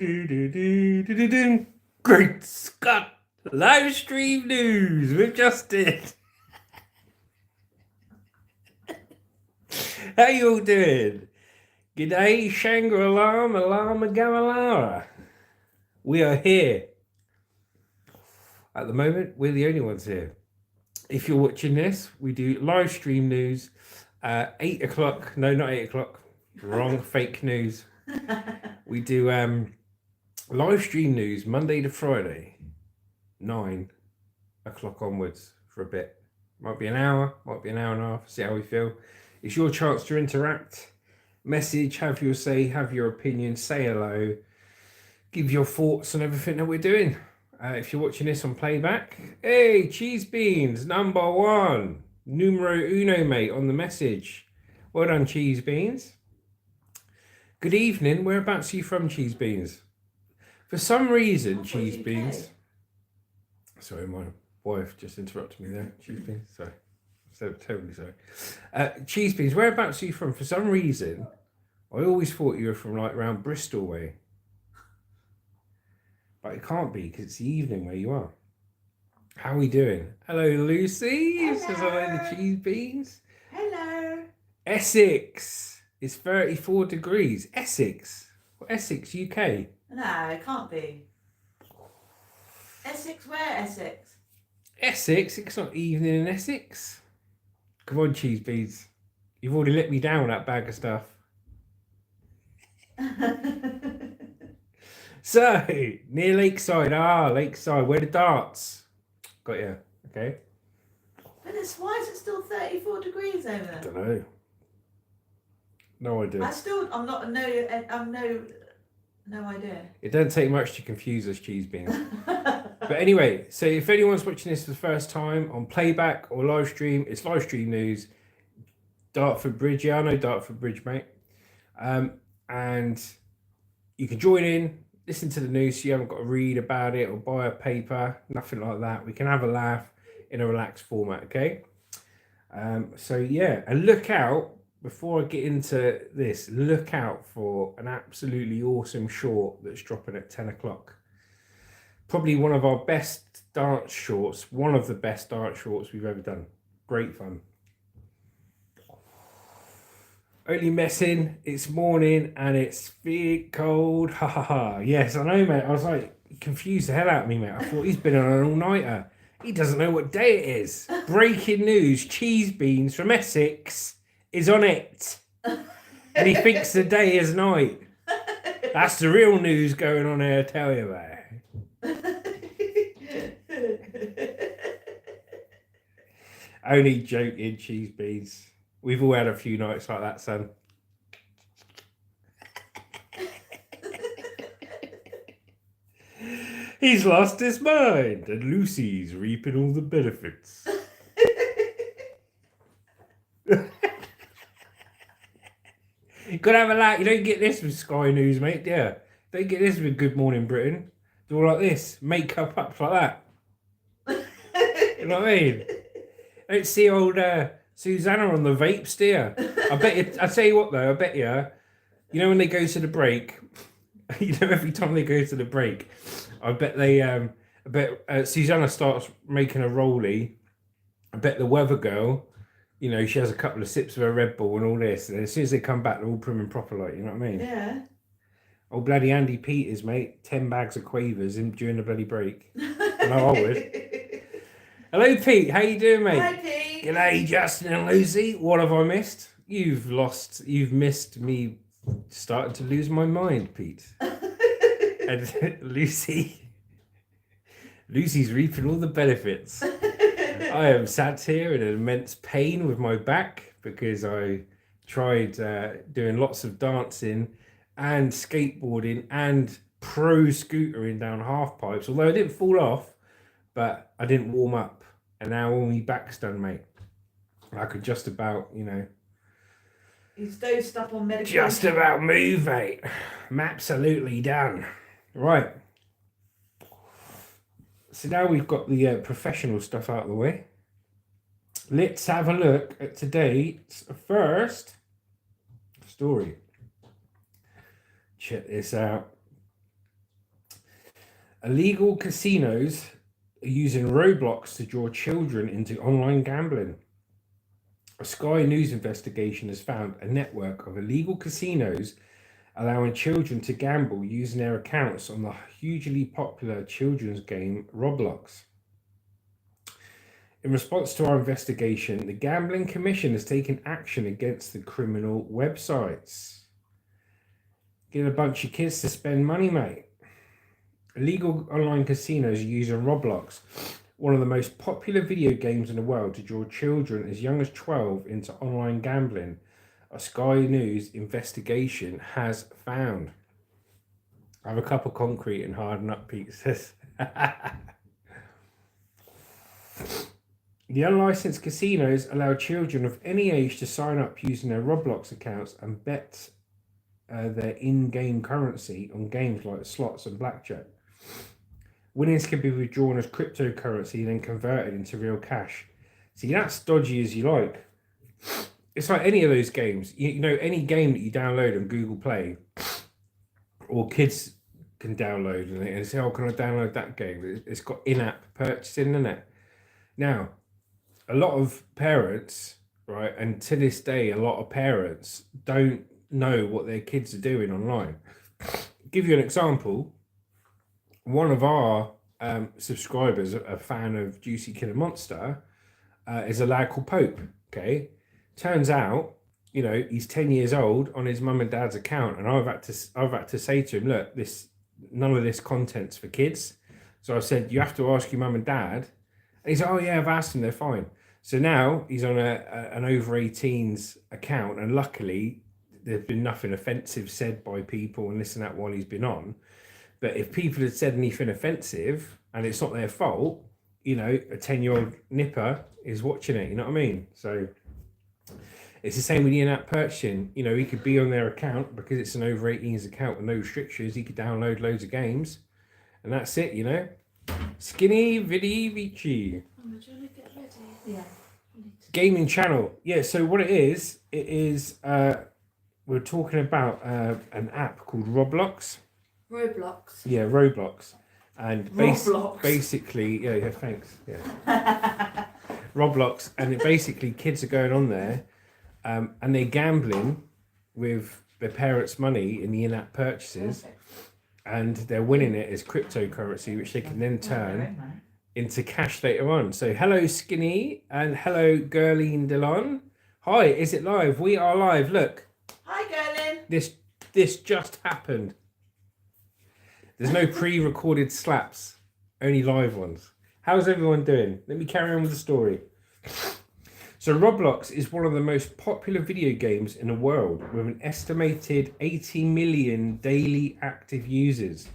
Do-do-do-do-do-do. Great Scott! Live stream news with Justin. How you all doing? G'day, Shangri-La, Malama Gamalara. We are here. At the moment, we're the only ones here. If you're watching this, we do live stream news at 8 o'clock. No, not 8 o'clock. Wrong, fake news. We do live stream news Monday to Friday, 9 o'clock onwards for a bit. Might be an hour, might be an hour and a half, see how we feel. It's your chance to interact, message, have your say, have your opinion, say hello, give your thoughts on everything that we're doing. If you're watching this on playback, hey, Cheese Beans, number one, numero uno, mate, on the message. Well done, Cheese Beans. Good evening, whereabouts are you from, Cheese Beans? For some reason, Cheese Beans... Sorry, my wife just interrupted me there. Cheese Beans, sorry. So totally sorry. Cheese Beans, whereabouts are you from? For some reason, I always thought you were from like around Bristol way. But it can't be because it's the evening where you are. How are we doing? Hello, Lucy. Hello. Says hello, the Cheese Beans. Hello. Essex. It's 34 degrees. Essex. What, Essex, UK? No, it can't be. Essex, where Essex? Essex? It's not evening in Essex. Come on, Cheese Beans. You've already let me down with that bag of stuff. So, near Lakeside. Lakeside. Where the darts? Got you. Okay. But why is it still 34 degrees over I there? don't know. No idea. No idea. It doesn't take much to confuse us, Cheese Beans. But anyway, so if anyone's watching this for the first time on playback or live stream, it's live stream news. Dartford Bridge, yeah, I know Dartford Bridge, mate. And you can join in, listen to the news so you haven't got to read about it or buy a paper, nothing like that. We can have a laugh in a relaxed format, okay? So yeah, and look out, before I get into this, look out for an absolutely awesome short that's dropping at 10 o'clock. Probably one of our best dance shorts, one of the best dance shorts we've ever done. Great fun. Only messing, it's morning and it's big cold, ha ha ha. Yes, I know, mate. I was like, confused the hell out of me, mate. I thought he's been on an all-nighter. He doesn't know what day it is. Breaking news, Cheese Beans from Essex is on it. And he thinks the day is night. That's the real news going on here, I tell you, mate. Only joking, Cheese Beans. We've all had a few nights like that, son. He's lost his mind, and Lucy's reaping all the benefits. You gotta have a laugh. You don't get this with Sky News, mate, do you? Don't get this with Good Morning Britain. It's all like this. Makeup up like that. You know what I mean? Don't see old Susanna on the vapes, do you? I bet you. I tell you what, though. I bet you. You know when they go to the break. You know, every time they go to the break, I bet they. I bet Susanna starts making a rollie. I bet the weather girl. You know, she has a couple of sips of her Red Bull and all this, and as soon as they come back, they're all prim and proper, like, you know what I mean? Yeah. Oh, bloody Andy Peters, mate. 10 bags of quavers during the bloody break. No, I would. Hello, Pete. How you doing, mate? Hi, Pete. G'day, Justin and Lucy. What have I missed? You've missed me starting to lose my mind, Pete. And Lucy's reaping all the benefits. I am sat here in immense pain with my back because I tried doing lots of dancing and skateboarding and pro scootering down half pipes. Although I didn't fall off, but I didn't warm up. And now all my back's done, mate. I could just about, you know. He's dosed up on medication. Just about move, mate. I'm absolutely done. Right. So now we've got the professional stuff out of the way. Let's have a look at today's first story. Check this out. Illegal casinos are using Roblox to draw children into online gambling. A Sky News investigation has found a network of illegal casinos allowing children to gamble using their accounts on the hugely popular children's game Roblox. In response to our investigation, the Gambling Commission has taken action against the criminal websites. Get a bunch of kids to spend money, mate. Illegal online casinos are using Roblox, one of the most popular video games in the world, to draw children as young as 12 into online gambling, a Sky News investigation has found. I have a cup of concrete and harden up pizzas. The unlicensed casinos allow children of any age to sign up using their Roblox accounts and bet their in-game currency on games like slots and blackjack. Winnings can be withdrawn as cryptocurrency and then converted into real cash. See, that's dodgy as you like. It's like any of those games. You know, any game that you download on Google Play, or kids can download and say, oh, can I download that game? It's got in-app purchasing in it. Now, a lot of parents, right, and to this day, a lot of parents don't know what their kids are doing online. Give you an example. One of our subscribers, a fan of Juicy Killer Monster, is a lad called Pope. Okay, turns out, you know, he's 10 years old on his mum and dad's account, and I've had to say to him, look, none of this content's for kids. So I said, you have to ask your mum and dad. And he's like, oh yeah, I've asked them, they're fine. So now he's on an over 18s account, and luckily there's been nothing offensive said by people and this and that while he's been on. But if people had said anything offensive and it's not their fault, you know, a 10-year-old nipper is watching it, you know what I mean? So it's the same with the in-app purchasing. You know, he could be on their account because it's an over 18s account with no restrictions. He could download loads of games and that's it, you know? Skinny Vidi Vici. Oh, do you want to get ready? Yeah. Gaming channel. Yeah, so what it is, we're talking about an app called Roblox. Roblox. Yeah, Roblox. And Roblox. Basically, yeah, thanks. Yeah. Roblox, and basically kids are going on there and they're gambling with their parents' money in the in-app purchases. Perfect. And they're winning it as cryptocurrency, which they can then turn into cash later on. So hello Skinny and hello Gerline Delon. Hi, is it live? We are live. Look. Hi Gerline. This just happened. There's no pre-recorded slaps, only live ones. How's everyone doing? Let me carry on with the story. So Roblox is one of the most popular video games in the world, with an estimated 80 million daily active users.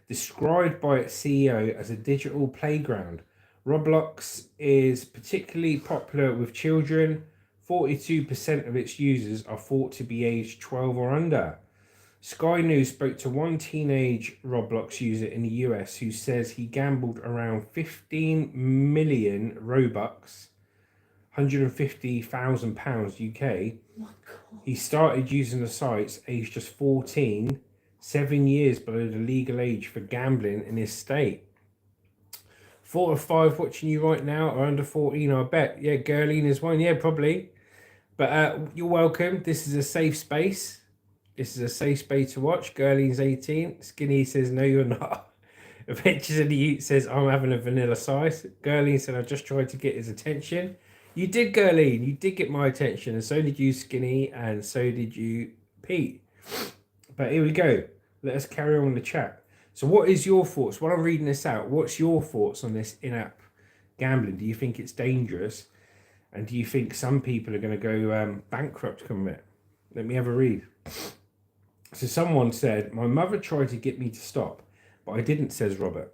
Described by its CEO as a digital playground, Roblox is particularly popular with children. 42% of its users are thought to be aged 12 or under. Sky News spoke to one teenage Roblox user in the US who says he gambled around 15 million Robux, £150,000 UK. Oh, he started using the sites aged just 14, 7 years below the legal age for gambling in his state. 4 or 5 watching you right now are under 14, I bet. Yeah, Gerline is one. Yeah, probably. But you're welcome. This is a safe space. This is a safe space to watch. Gerline's 18. Skinny says, no, you're not. Adventures in the Ute says, I'm having a vanilla slice. Gerline said, I just tried to get his attention. You did, Gerline. You did get my attention. And so did you, Skinny. And so did you, Pete. But here we go. Let us carry on the chat. So what is your thoughts? While I'm reading this out, what's your thoughts on this in-app gambling? Do you think it's dangerous? And do you think some people are going to go bankrupt from it? Let me have a read. So someone said, my mother tried to get me to stop, but I didn't, says Robert.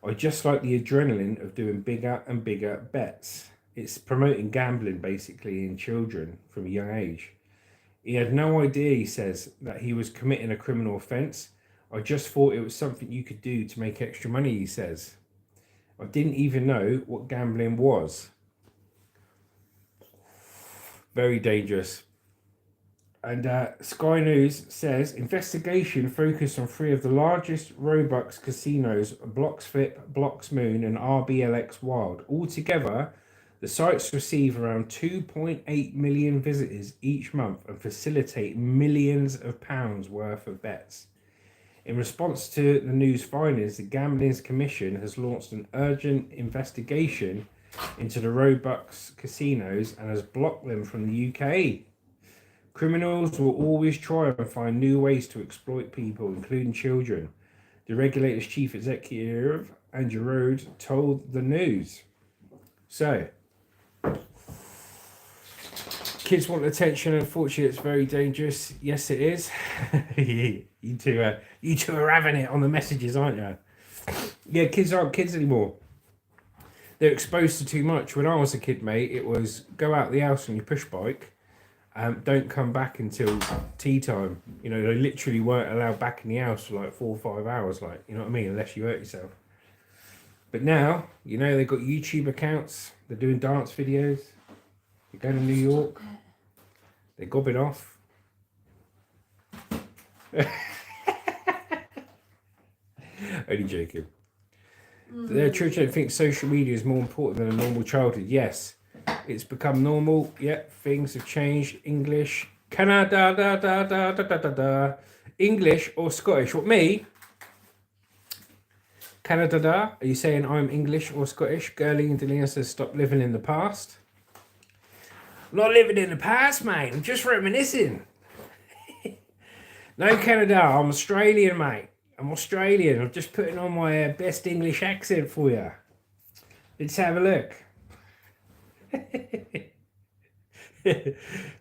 I just like the adrenaline of doing bigger and bigger bets. It's promoting gambling, basically, in children from a young age. He had no idea, he says, that he was committing a criminal offence. I just thought it was something you could do to make extra money, he says. I didn't even know what gambling was. Very dangerous. And Sky News says investigation focused on three of the largest Robux casinos: Bloxflip, Bloxmoon, and RBLX Wild. Altogether, the sites receive around 2.8 million visitors each month and facilitate millions of pounds worth of bets. In response to the news findings, the Gambling Commission has launched an urgent investigation into the Robux casinos and has blocked them from the UK. Criminals will always try and find new ways to exploit people, including children. The regulator's chief executive, Andrew Rhodes, told the news. So, kids want attention. Unfortunately, it's very dangerous. Yes, it is. you two are having it on the messages, aren't you? Yeah, kids aren't kids anymore. They're exposed to too much. When I was a kid, mate, it was go out the house on your push bike. Don't come back until tea time. You know, they literally weren't allowed back in the house for like 4 or 5 hours, like, you know what I mean, unless you hurt yourself. But now, you know, they've got YouTube accounts, they're doing dance videos, they're going to New York, they're gobbing off. Only joking. Their children think social media is more important than a normal childhood. Yes. It's become normal. Yeah, things have changed. English, Canada, da da da da da da da. English or Scottish? What, me? Canada, da? Are you saying I'm English or Scottish? Girlie and Delina says stop living in the past. I'm not living in the past, mate. I'm just reminiscing. No, Canada. I'm Australian, mate. I'm Australian. I'm just putting on my best English accent for you. Let's have a look.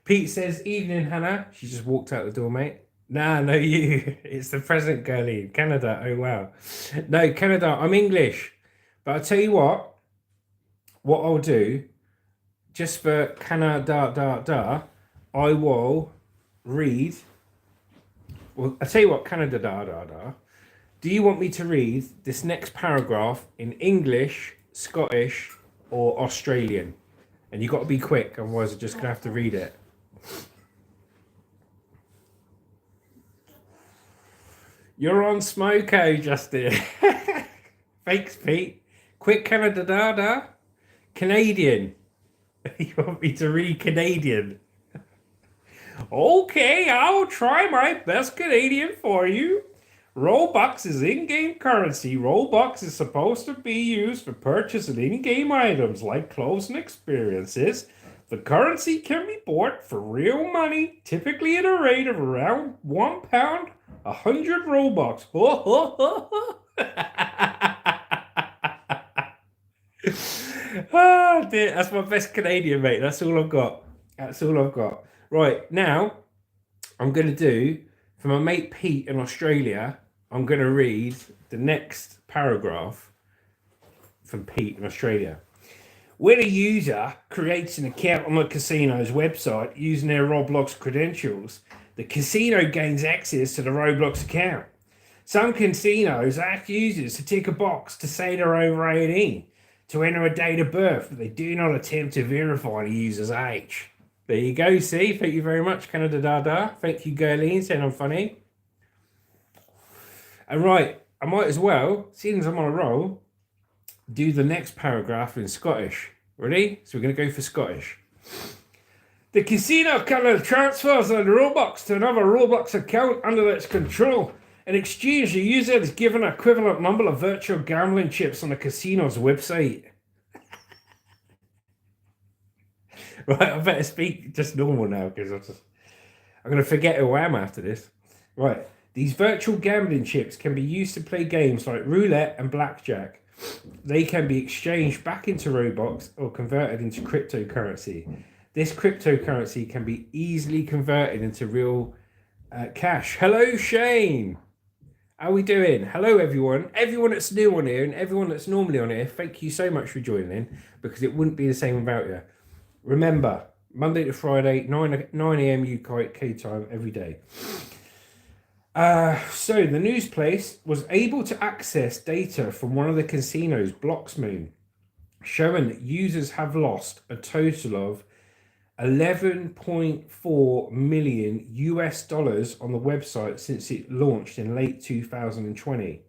Pete says, evening, Hannah. She just walked out the door, mate. Nah, no, you. It's the present, girlie. Canada. Oh, wow. No, Canada. I'm English. But I'll tell you what I'll do, just for Canada, I will read. Well, I'll tell you what, Canada, do you want me to read this next paragraph in English, Scottish, or Australian? And you got to be quick, otherwise I'm just going to have to read it. You're on Smoko, Justin. Thanks, Pete. Quick, Canada. Canadian. You want me to read Canadian? Okay, I'll try my best Canadian for you. Robux is in-game currency. Robux is supposed to be used for purchasing in-game items like clothes and experiences. The currency can be bought for real money, typically at a rate of around £1, 100 Robux. Oh, dear. That's my best Canadian, mate. That's all I've got. Right, now, I'm going to do, for my mate Pete in Australia, I'm going to read the next paragraph from Pete in Australia. When a user creates an account on the casino's website using their Roblox credentials, the casino gains access to the Roblox account. Some casinos ask users to tick a box to say they're over 18, to enter a date of birth, but they do not attempt to verify the user's age. There you go, see? Thank you very much, Canada. Thank you, Gerline, saying I'm funny. And right, I might as well, seeing as I'm on a roll, do the next paragraph in Scottish. Ready? So we're going to go for Scottish. The casino can transfer the Robux to another Roblox account under its control. In exchange, the user is given an equivalent number of virtual gambling chips on the casino's website. Right, I better speak just normal now because I'm going to forget who I am after this. Right, these virtual gambling chips can be used to play games like roulette and blackjack. They can be exchanged back into Robux or converted into cryptocurrency. This cryptocurrency can be easily converted into real cash. Hello, Shane. How are we doing? Hello, everyone. Everyone that's new on here and everyone that's normally on here, thank you so much for joining in, because it wouldn't be the same without you. Remember, Monday to Friday, 9 a.m. UK time every day. So the news place was able to access data from one of the casinos, Bloxmoon, showing that users have lost a total of $11.4 million on the website since it launched in late 2020.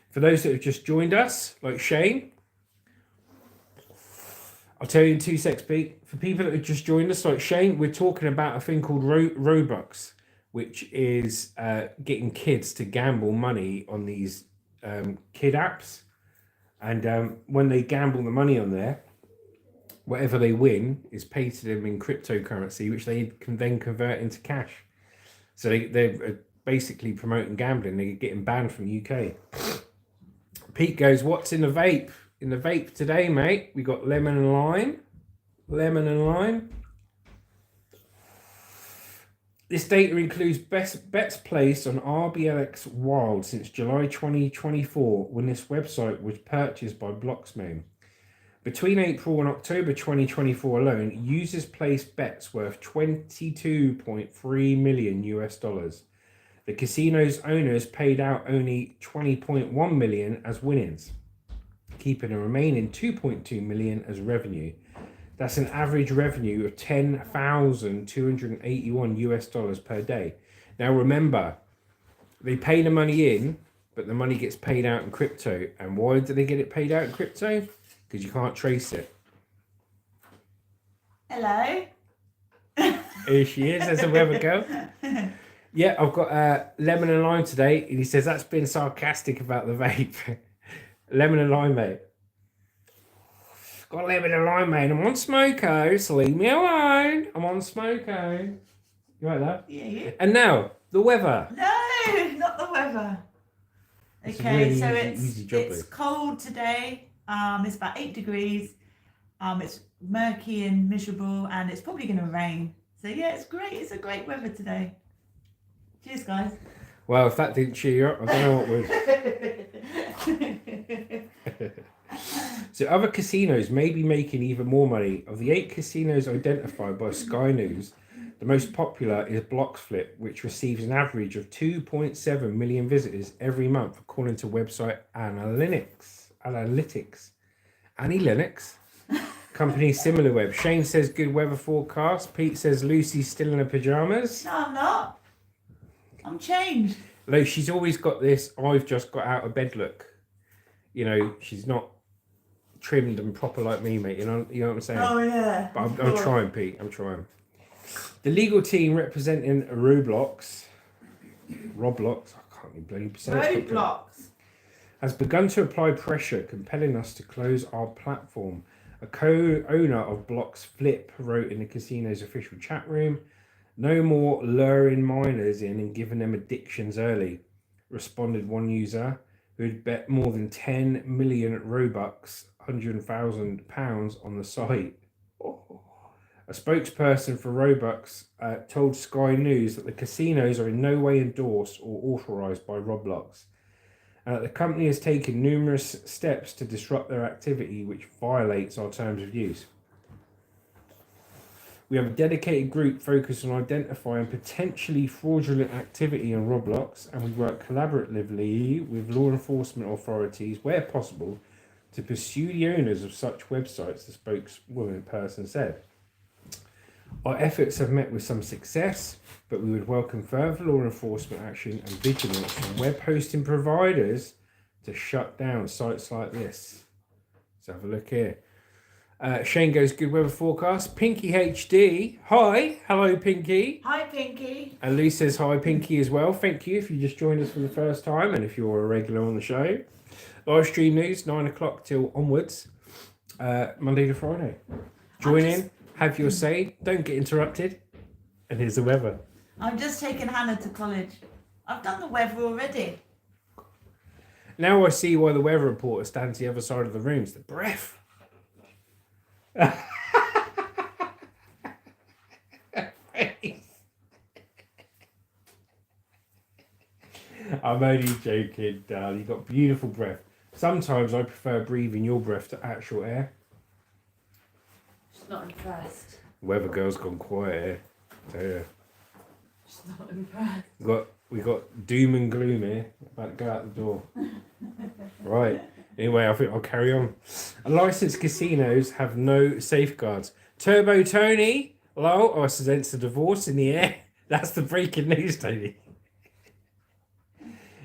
For those that have just joined us, like Shane, I'll tell you in 2 secs, Pete. For people that have just joined us, like Shane, we're talking about a thing called Robux, which is getting kids to gamble money on these kid apps. And when they gamble the money on there, whatever they win is paid to them in cryptocurrency, which they can then convert into cash. So they're basically promoting gambling. They're getting banned from the UK. Pete goes, what's in the vape? In the vape today, mate, we got lemon and lime. Lemon and lime. This data includes bets placed on RBLX Wild since July 2024, when this website was purchased by Bloxmain. Between April and October 2024 alone, users placed bets worth $22.3 million. The casino's owners paid out only $20.1 million as winnings, keeping a remaining $2.2 million as revenue. That's an average revenue of $10,281 per day. Now remember, they pay the money in, but the money gets paid out in crypto. And why do they get it paid out in crypto? Because you can't trace it. Hello. Here she is, there's a weather girl. Yeah, I've got lemon and lime today. And he says that's been sarcastic about the vape. Lemon and lime, mate. Got lemon and lime, mate. I'm on smoko, so leave me alone. I'm on smoko. You like that? Yeah. And now, the weather. No, not the weather. It's a Okay, really so easy job, it's cold today. It's about 8 degrees. It's murky and miserable, and it's probably going to rain. So yeah, it's great. It's a great weather today. Cheers, guys. Well, if that didn't cheer you up, I don't know what would. So other casinos may be making even more money. Of the 8 casinos identified by Sky News, the most popular is Bloxflip, which receives an average of 2.7 million visitors every month, according to website Analytics. Annie Linux. Company SimilarWeb. Shane says good weather forecast. Pete says Lucy's still in her pajamas. No, I'm not. I'm changed. Like, she's always got this I've just got out of bed look. You know, she's not trimmed and proper like me, mate. You know what I'm saying? Oh yeah. But I'm trying, Pete. I'm trying. The legal team representing Roblox, I can't even bloody say it. Roadblocks. Has begun to apply pressure, compelling us to close our platform. A co-owner of Bloxflip wrote in the casino's official chat room, "No more luring minors in and giving them addictions early," responded one user who had bet more than 10 million Robux, £100,000 on the site. A spokesperson for Robux told Sky News that the casinos are in no way endorsed or authorized by Roblox, and that the company has taken numerous steps to disrupt their activity, which violates our terms of use. We have a dedicated group focused on identifying potentially fraudulent activity on Roblox, and we work collaboratively with law enforcement authorities where possible to pursue the owners of such websites, the spokeswoman person said. Our efforts have met with some success, but we would welcome further law enforcement action and vigilance from web hosting providers to shut down sites like this. Let's have a look here. Shane goes, good weather forecast. Pinky HD, hi. Hello, Pinky. Hi, Pinky. And Lou says hi, Pinky, as well. Thank you if you just joined us for the first time and if you're a regular on the show. Livestream news, 9 o'clock till onwards, Monday to Friday. Join in, have your say, don't get interrupted. And here's the weather. I'm just taking Hannah to college. I've done the weather already. Now I see why the weather reporter stands the other side of the room. It's the breath. I'm only joking, darling. You've got beautiful breath. Sometimes I prefer breathing your breath to actual air. She's not impressed. Weather girl's gone quiet here. Tell you. She's not impressed. We got doom and gloom here. About to go out the door. Right. Anyway, I think I'll carry on. Licensed casinos have no safeguards. Turbo Tony, Hello? Oh, I sense a divorce in the air. That's the breaking news, Tony.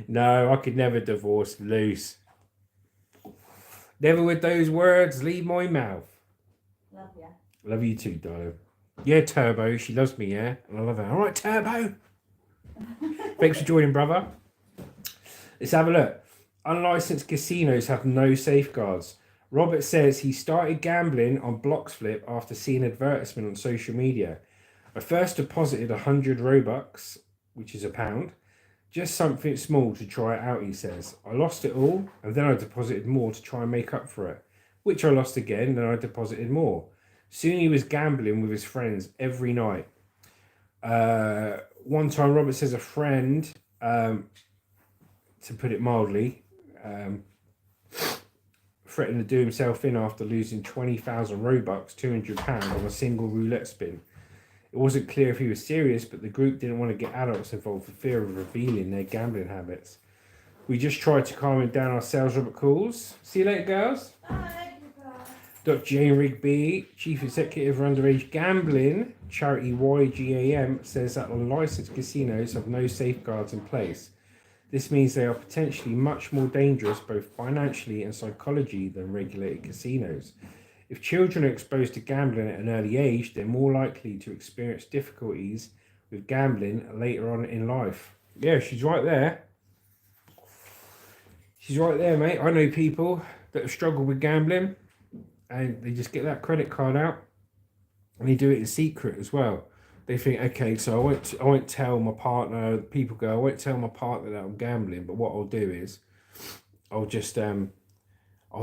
No, I could never divorce Luce. Never with those words leave my mouth. Love you. Love you too, darling. Yeah, Turbo. She loves me, yeah? And I love her. All right, Turbo. Thanks for joining, brother. Let's have a look. Unlicensed casinos have no safeguards. Robert says he started gambling on Bloxflip after seeing an advertisement on social media. I first deposited 100 Robux, which is £1, just something small to try it out, he says. I lost it all, and then I deposited more to try and make up for it, which I lost again, then I deposited more. Soon he was gambling with his friends every night. One time, Robert says a friend, to put it mildly, threatened to do himself in after losing 20,000 Robux, £200 on a single roulette spin. It wasn't clear if he was serious, but the group didn't want to get adults involved for fear of revealing their gambling habits. We just tried to calm him down ourselves, Robert calls. See you later, girls. Bye. Dr. Jane Rigby, Chief Executive of Underage Gambling charity YGAM, says that licensed casinos have no safeguards in place. This means they are potentially much more dangerous both financially and psychologically than regulated casinos. If children are exposed to gambling at an early age, they're more likely to experience difficulties with gambling later on in life. Yeah, she's right there. She's right there, mate. I know people that have struggled with gambling and they just get that credit card out and they do it in secret as well. They think, okay, so I won't tell my partner. People go, I won't tell my partner that I'm gambling, but what I'll do is I'll just I'll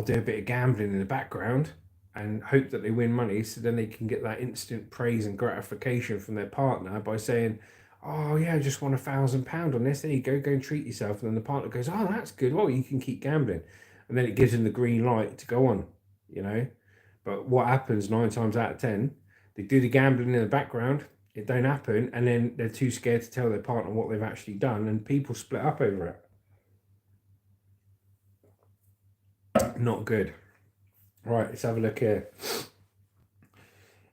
do a bit of gambling in the background and hope that they win money, so then they can get that instant praise and gratification from their partner by saying, oh yeah, I just won £1,000 on this, there you go and treat yourself. And then the partner goes, oh, that's good, well, you can keep gambling. And then it gives them the green light to go on, you know. But what happens 9 times out of 10, they do the gambling in the background, it don't happen, and then they're too scared to tell their partner what they've actually done, and people split up over it. Not good. Right, let's have a look here.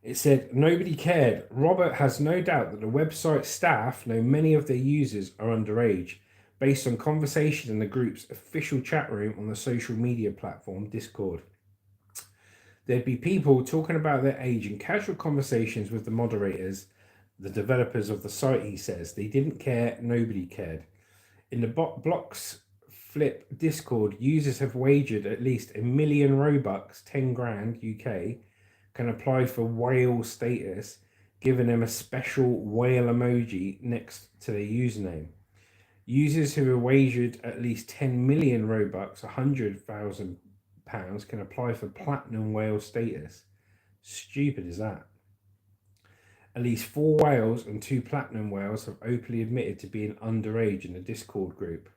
It said, nobody cared. Robert has no doubt that the website staff know many of their users are underage, based on conversation in the group's official chat room on the social media platform Discord. There'd be people talking about their age in casual conversations with the moderators, the developers of the site, he says. They didn't care, nobody cared. In the Bloxflip Discord, users have wagered at least 1 million Robux, 10 grand UK, can apply for whale status, giving them a special whale emoji next to their username. Users who have wagered at least 10 million Robux, £100,000, can apply for platinum whale status. Stupid is that? At least 4 whales and 2 platinum whales have openly admitted to being underage in the Discord group.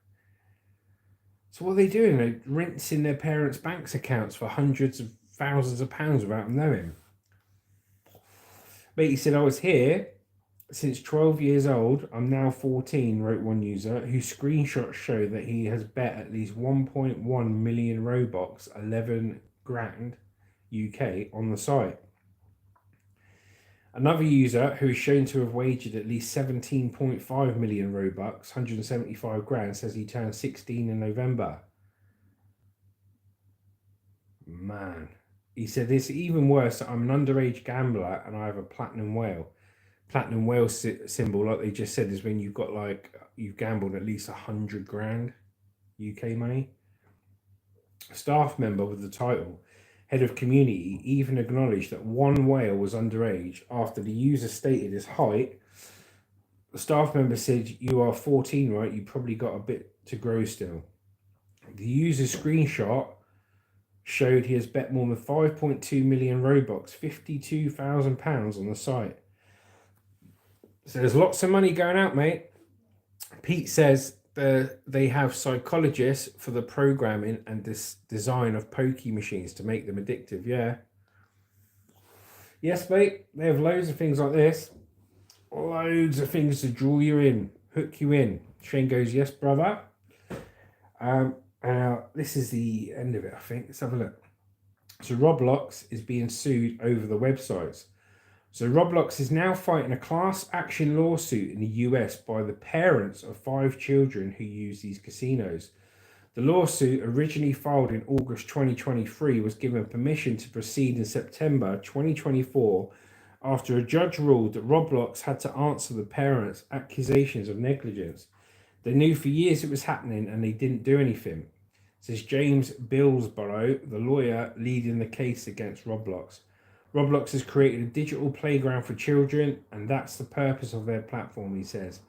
So what are they doing? They're rinsing their parents' bank accounts for hundreds of thousands of pounds without them knowing. But he said, I was here since 12 years old. I'm now 14, wrote one user, whose screenshots show that he has bet at least 1.1 million Robux, 11 grand UK, on the site. Another user who is shown to have wagered at least 17.5 million Robux, 175 grand, says he turned 16 in November. Man. He said, it's even worse. I'm an underage gambler and I have a platinum whale. Platinum whale symbol, like they just said, is when you've got you've gambled at least 100 grand UK money. A staff member with the title Head of Community even acknowledged that one whale was underage after the user stated his height. The staff member said, you are 14, right? You probably got a bit to grow still. The user's screenshot showed he has bet more than 5.2 million Robux, £52,000 on the site. So there's lots of money going out, mate. Pete says they have psychologists for the programming and design of pokey machines to make them addictive. Yeah. Yes, mate. They have loads of things like this. Loads of things to draw you in, hook you in. Shane goes, yes, brother. This is the end of it, I think. Let's have a look. So Roblox is being sued over the websites. So Roblox is now fighting a class action lawsuit in the US by the parents of 5 children who use these casinos. The lawsuit, originally filed in August 2023, was given permission to proceed in September 2024 after a judge ruled that Roblox had to answer the parents' accusations of negligence. They knew for years it was happening and they didn't do anything, says James Billsborough, the lawyer leading the case against Roblox. Roblox has created a digital playground for children, and that's the purpose of their platform, he says.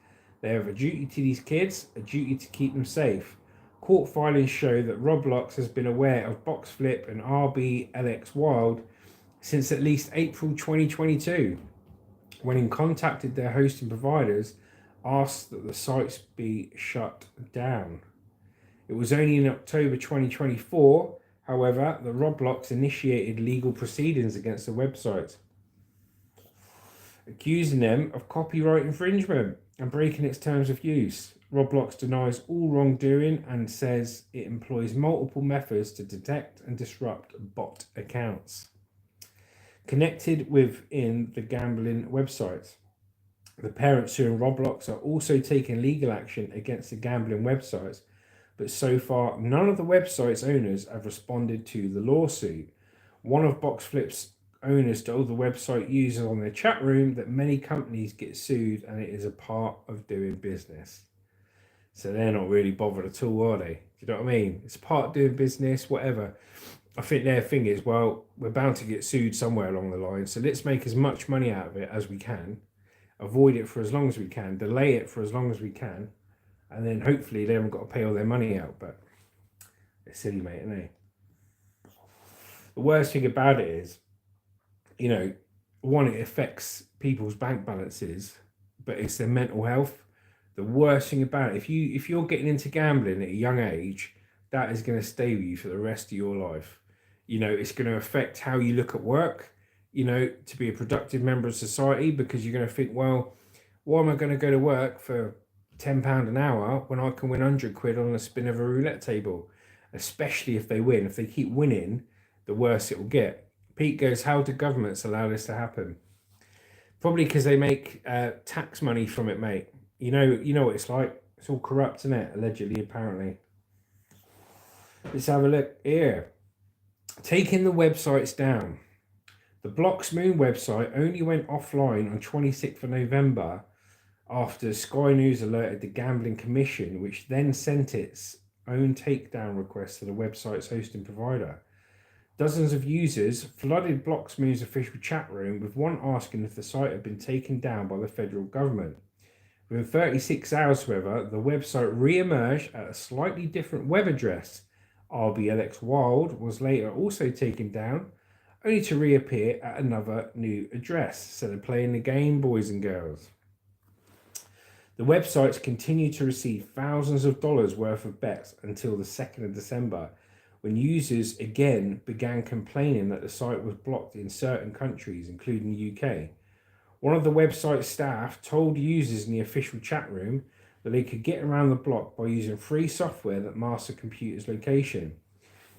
They have a duty to these kids, a duty to keep them safe. Court filings show that Roblox has been aware of Box Flip and RBLX Wild since at least April 2022, when it contacted their hosting providers, asked that the sites be shut down. It was only in October 2024, however, that Roblox initiated legal proceedings against the website, accusing them of copyright infringement and breaking its terms of use. Roblox denies all wrongdoing and says it employs multiple methods to detect and disrupt bot accounts connected within the gambling websites. The parents suing Roblox are also taking legal action against the gambling websites, but so far none of the website's owners have responded to the lawsuit. One of Boxflip's owners told the website users on their chat room that many companies get sued and it is a part of doing business. So they're not really bothered at all, are they? Do you know what I mean? It's part of doing business, whatever. I think their thing is, well, we're bound to get sued somewhere along the line, so let's make as much money out of it as we can, avoid it for as long as we can, delay it for as long as we can, and then hopefully they haven't got to pay all their money out. But they're silly, mate, aren't they? The worst thing about it is, you know, one, it affects people's bank balances, but it's their mental health. The worst thing about it, if you're getting into gambling at a young age, that is going to stay with you for the rest of your life. You know, it's going to affect how you look at work, you know, to be a productive member of society, because you're going to think, well, why am I going to go to work for £10 an hour when I can win 100 quid on a spin of a roulette table? Especially if they win. If they keep winning, the worse it will get. Pete goes, how do governments allow this to happen? Probably because they make tax money from it, mate. You know what it's like. It's all corrupt, isn't it? Allegedly, apparently. Let's have a look here. Taking the websites down. The Blox Moon website only went offline on 26th of November after Sky News alerted the Gambling Commission, which then sent its own takedown request to the website's hosting provider. Dozens of users flooded Blox Moon's official chat room, with one asking if the site had been taken down by the federal government. Within 36 hours, however, the website re-emerged at a slightly different web address. RBLX Wild was later also taken down, only to reappear at another new address. So they're playing the game, boys and girls. The websites continue to receive thousands of dollars worth of bets until the 2nd of December, when users again began complaining that the site was blocked in certain countries, including the UK. One of the website's staff told users in the official chat room that they could get around the block by using free software that masks a computer's location.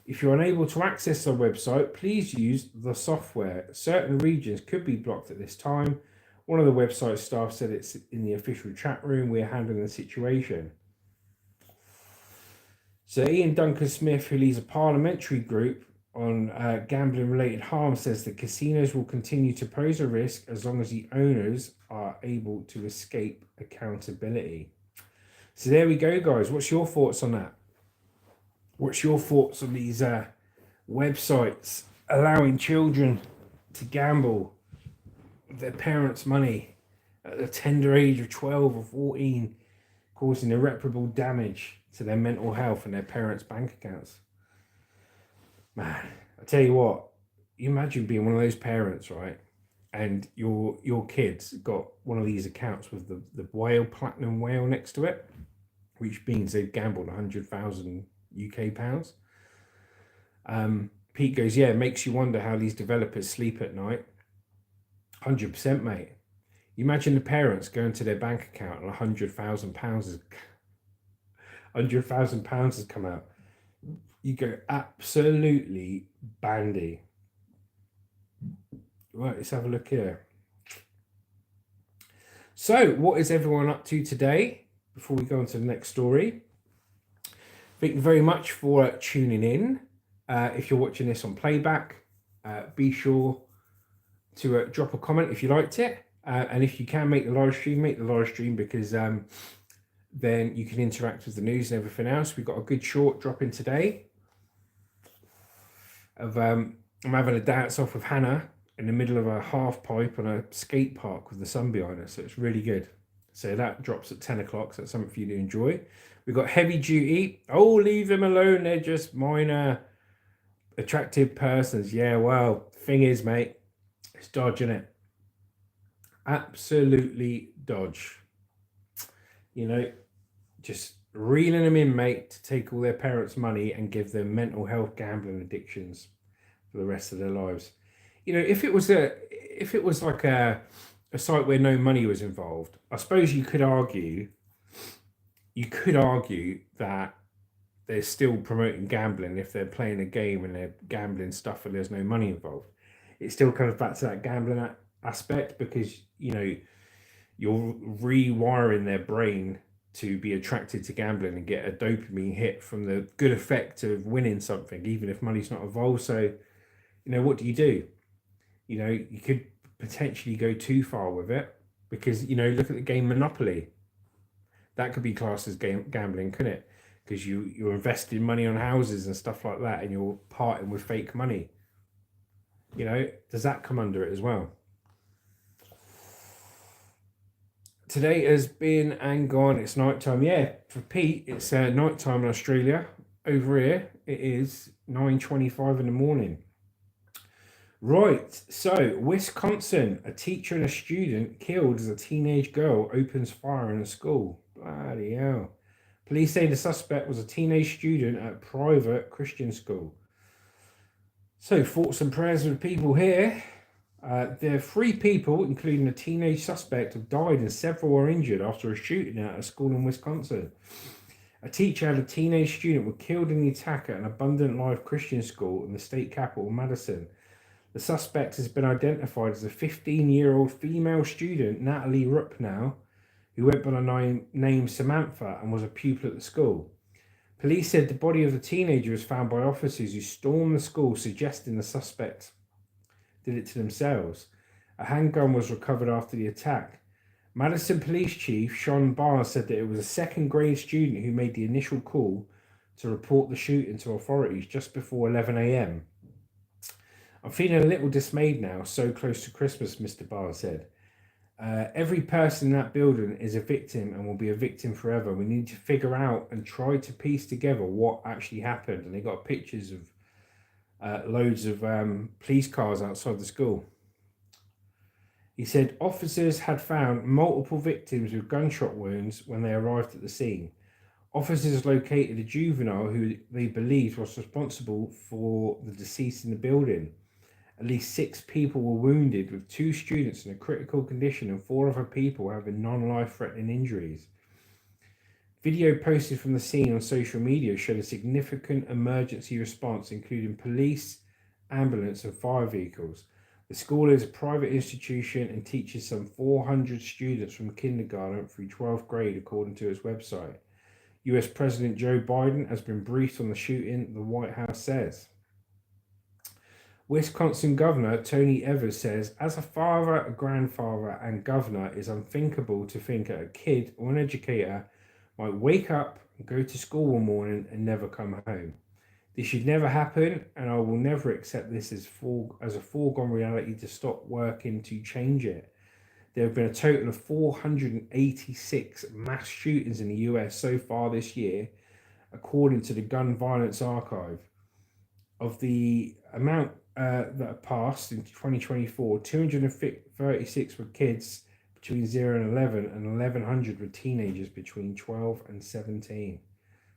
If you're unable to access the website, please use the software. Certain regions could be blocked at this time. One of the website staff said it's in the official chat room. We're handling the situation. So Ian Duncan Smith, who leads a parliamentary group on gambling-related harm, says that casinos will continue to pose a risk as long as the owners are able to escape accountability. So there we go, guys. What's your thoughts on that? What's your thoughts on these websites allowing children to gamble with their parents' money at the tender age of 12 or 14, causing irreparable damage to their mental health and their parents' bank accounts? Man, I tell you what, you imagine being one of those parents, right? And your kids got one of these accounts with the whale, platinum whale next to it, which means they've gambled 100,000 UK pounds. Pete goes, yeah, it makes you wonder how these developers sleep at night. 100%, mate. You imagine the parents going to their bank account and £100,000 has come out. You go absolutely bandy. Right, let's have a look here. So, what is everyone up to today? Before we go on to the next story, thank you very much for tuning in. If you're watching this on playback, be sure to drop a comment if you liked it. And if you can make the live stream because then you can interact with the news and everything else. We've got a good short drop in today of I'm having a dance off with Hannah in the middle of a half pipe on a skate park with the sun behind us. So it's really good. So that drops at 10 o'clock. So that's something for you to enjoy. We've got heavy duty. Oh, leave them alone. They're just minor attractive persons. Yeah, well, thing is, mate, it's dodging it. Absolutely dodge. You know, just reeling them in, mate, to take all their parents' money and give them mental health gambling addictions for the rest of their lives. You know, if it was like a site where no money was involved, I suppose you could argue that they're still promoting gambling if they're playing a game and they're gambling stuff and there's no money involved. It still comes back to that gambling aspect because, you know, you're rewiring their brain to be attracted to gambling and get a dopamine hit from the good effect of winning something, even if money's not involved. So, you know, what do? You know, you could potentially go too far with it because, you know, look at the game Monopoly. That could be classed as gambling, couldn't it? Because you're investing money on houses and stuff like that and you're parting with fake money. You know, does that come under it as well? Today has been and gone. It's night time. Yeah, for Pete, it's night time in Australia. Over here, it is 9:25 in the morning. Right, so Wisconsin, a teacher and a student killed as a teenage girl opens fire in a school. Bloody hell. Police say the suspect was a teenage student at a private Christian school. So, thoughts and prayers with people here. There are 3 people, including a teenage suspect, have died and several were injured after a shooting at a school in Wisconsin. A teacher and a teenage student were killed in the attack at an Abundant Life Christian school in the state capital, Madison. The suspect has been identified as a 15-year-old female student, Natalie Rupnow, who went by the name Samantha and was a pupil at the school. Police said the body of the teenager was found by officers who stormed the school, suggesting the suspect did it to themselves. A handgun was recovered after the attack. Madison Police Chief Sean Barr said that it was a second-grade student who made the initial call to report the shooting to authorities just before 11 a.m. I'm feeling a little dismayed now, so close to Christmas, Mr. Barr said. Every person in that building is a victim and will be a victim forever. We need to figure out and try to piece together what actually happened. And they got pictures of loads of police cars outside the school. He said officers had found multiple victims with gunshot wounds when they arrived at the scene. Officers located a juvenile who they believed was responsible for the deceased in the building. At least 6 people were wounded, with 2 students in a critical condition and 4 other people having non-life-threatening injuries. Video posted from the scene on social media showed a significant emergency response, including police, ambulance, and fire vehicles. The school is a private institution and teaches some 400 students from kindergarten through 12th grade, according to its website. US President Joe Biden has been briefed on the shooting, the White House says. Wisconsin Governor Tony Evers says, as a father, a grandfather, and governor, it is unthinkable to think that a kid or an educator might wake up and go to school one morning and never come home. This should never happen, and I will never accept this as a foregone reality to stop working to change it. There have been a total of 486 mass shootings in the US so far this year, according to the Gun Violence Archive. Of the amount that passed in 2024, 236 were kids between 0 and 11, and 1,100 were teenagers between 12 and 17.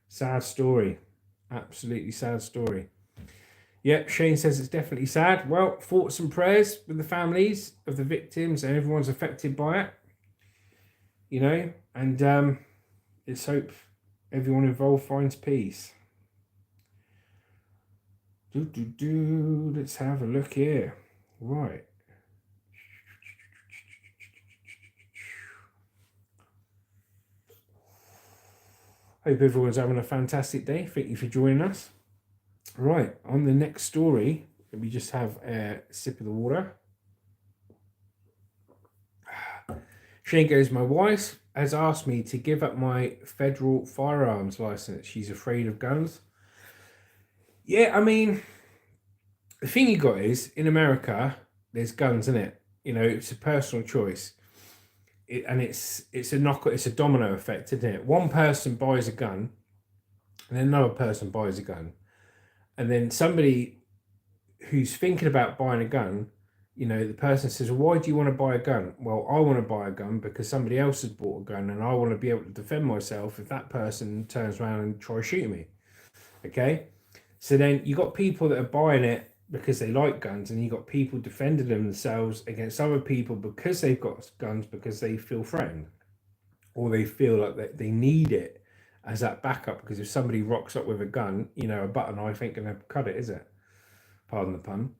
Sad story. Absolutely sad story. Yep, Shane says it's definitely sad. Well, thoughts and prayers with the families of the victims and everyone's affected by it. You know, and let's hope everyone involved finds peace. Let's have a look here. Right. Hope everyone's having a fantastic day. Thank you for joining us. Right, on the next story, let me just have a sip of the water. Shane goes, my wife has asked me to give up my federal firearms license. She's afraid of guns. Yeah, I mean, the thing you got is, in America, there's guns in it. You know, it's a personal choice. It's a domino effect, isn't it? One person buys a gun, and then another person buys a gun. And then somebody who's thinking about buying a gun, you know, the person says, well, why do you want to buy a gun? Well, I want to buy a gun because somebody else has bought a gun and I want to be able to defend myself if that person turns around and tries shooting me. Okay? So then you got people that are buying it because they like guns, and you got people defending themselves against other people because they've got guns, because they feel threatened or they feel like they need it as that backup, because if somebody rocks up with a gun, you know, a butter knife ain't going to cut it, is it? Pardon the pun.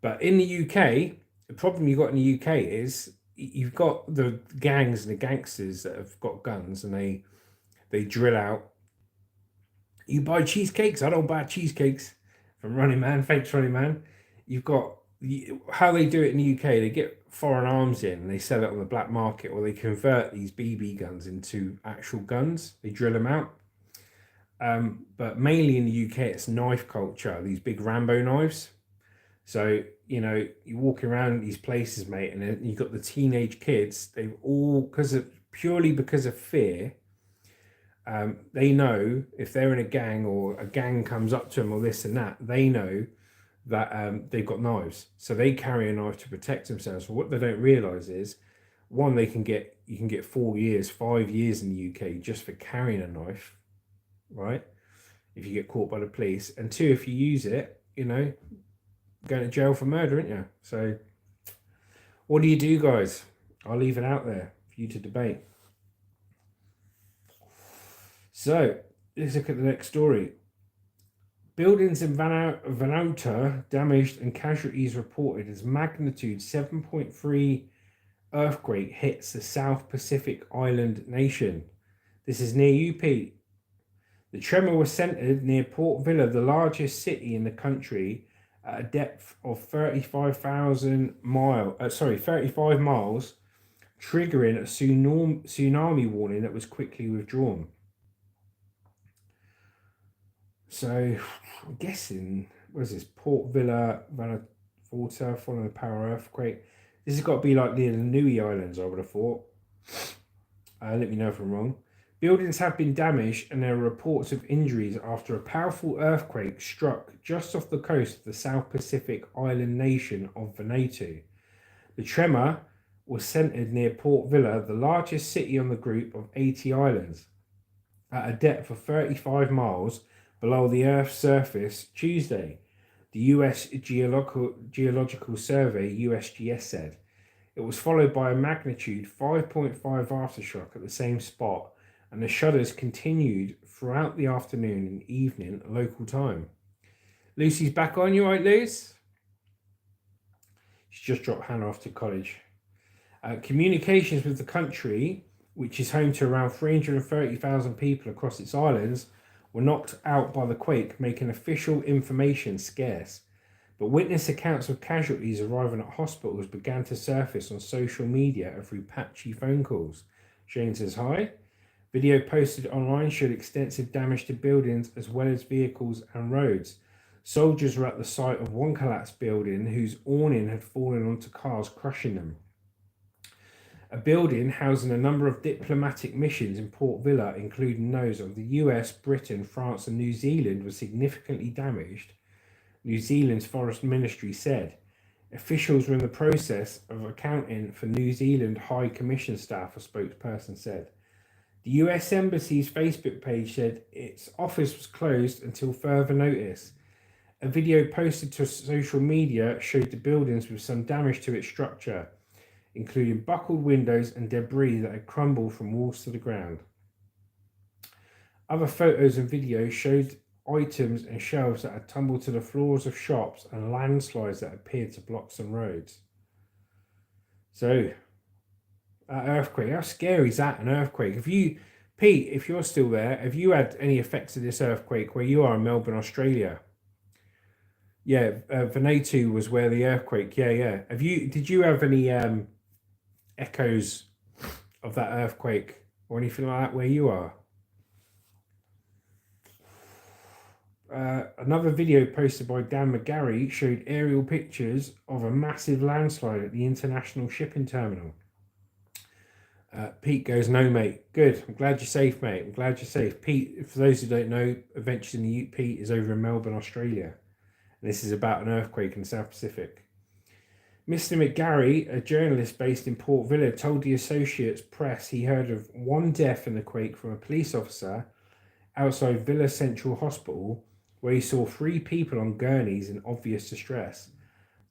But in the UK, the problem you've got in the UK is you've got the gangs and the gangsters that have got guns, and they drill out. You buy cheesecakes? I don't buy cheesecakes. From Running Man, thanks Running Man. You've got how they do it in the UK. They get foreign arms in and they sell it on the black market, or they convert these BB guns into actual guns. They drill them out. But mainly in the UK, it's knife culture. These big Rambo knives. So, you know, you walk around these places, mate, and then you've got the teenage kids. They've all, purely because of fear, they know if they're in a gang or a gang comes up to them or this and that, they know that they've got knives. So they carry a knife to protect themselves. But what they don't realise is, one, you can get 4 years, 5 years in the UK just for carrying a knife, right? If you get caught by the police. And two, if you use it, you know, going to jail for murder, aren't you? So what do you do, guys? I'll leave it out there for you to debate. So let's look at the next story. Buildings in Vanuatu damaged and casualties reported as magnitude 7.3 earthquake hits the South Pacific island nation. This is near you, Pete. The tremor was centered near Port Vila, the largest city in the country, at a depth of 35 miles, triggering a tsunami warning that was quickly withdrawn. So, I'm guessing, what is this? Port Vila, Vanuatu, following the power earthquake. This has got to be like near the Niue Islands, I would have thought. Let me know if I'm wrong. Buildings have been damaged and there are reports of injuries after a powerful earthquake struck just off the coast of the South Pacific island nation of Vanuatu. The tremor was centered near Port Vila, the largest city on the group of 80 islands, at a depth of 35 miles below the Earth's surface Tuesday, the US Geological Survey (USGS) said. It was followed by a magnitude 5.5 aftershock at the same spot, and the shudders continued throughout the afternoon and evening local time. Lucy's back on. You all right, Luce? She's just dropped Hannah off to college. Communications with the country, which is home to around 330,000 people across its islands, were knocked out by the quake, making official information scarce. But witness accounts of casualties arriving at hospitals began to surface on social media and through patchy phone calls. Shane says hi. Video posted online showed extensive damage to buildings as well as vehicles and roads. Soldiers were at the site of one collapsed building whose awning had fallen onto cars, crushing them. A building housing a number of diplomatic missions in Port Vila, including those of the US, Britain, France and New Zealand, was significantly damaged, New Zealand's Forest Ministry said. Officials were in the process of accounting for New Zealand High Commission staff, a spokesperson said. The US Embassy's Facebook page said its office was closed until further notice. A video posted to social media showed the buildings with some damage to its structure, including buckled windows and debris that had crumbled from walls to the ground. Other photos and videos showed items and shelves that had tumbled to the floors of shops and landslides that appeared to block some roads. So, that earthquake, how scary is that, an earthquake? If you Pete, if you're still there, have you had any effects of this earthquake where you are in Melbourne, Australia? Yeah, Vanuatu was where the earthquake. Yeah. Did you have any echoes of that earthquake or anything like that where you are? Another video posted by Dan McGarry showed aerial pictures of a massive landslide at the international shipping terminal. Pete goes, no, mate. Good. I'm glad you're safe, mate. I'm glad you're safe. Pete, for those who don't know, Adventures in the Ute Pete is over in Melbourne, Australia. And this is about an earthquake in the South Pacific. Mr. McGarry, a journalist based in Port Vila, told the Associated Press he heard of one death in the quake from a police officer outside Villa Central Hospital, where he saw 3 people on gurneys in obvious distress.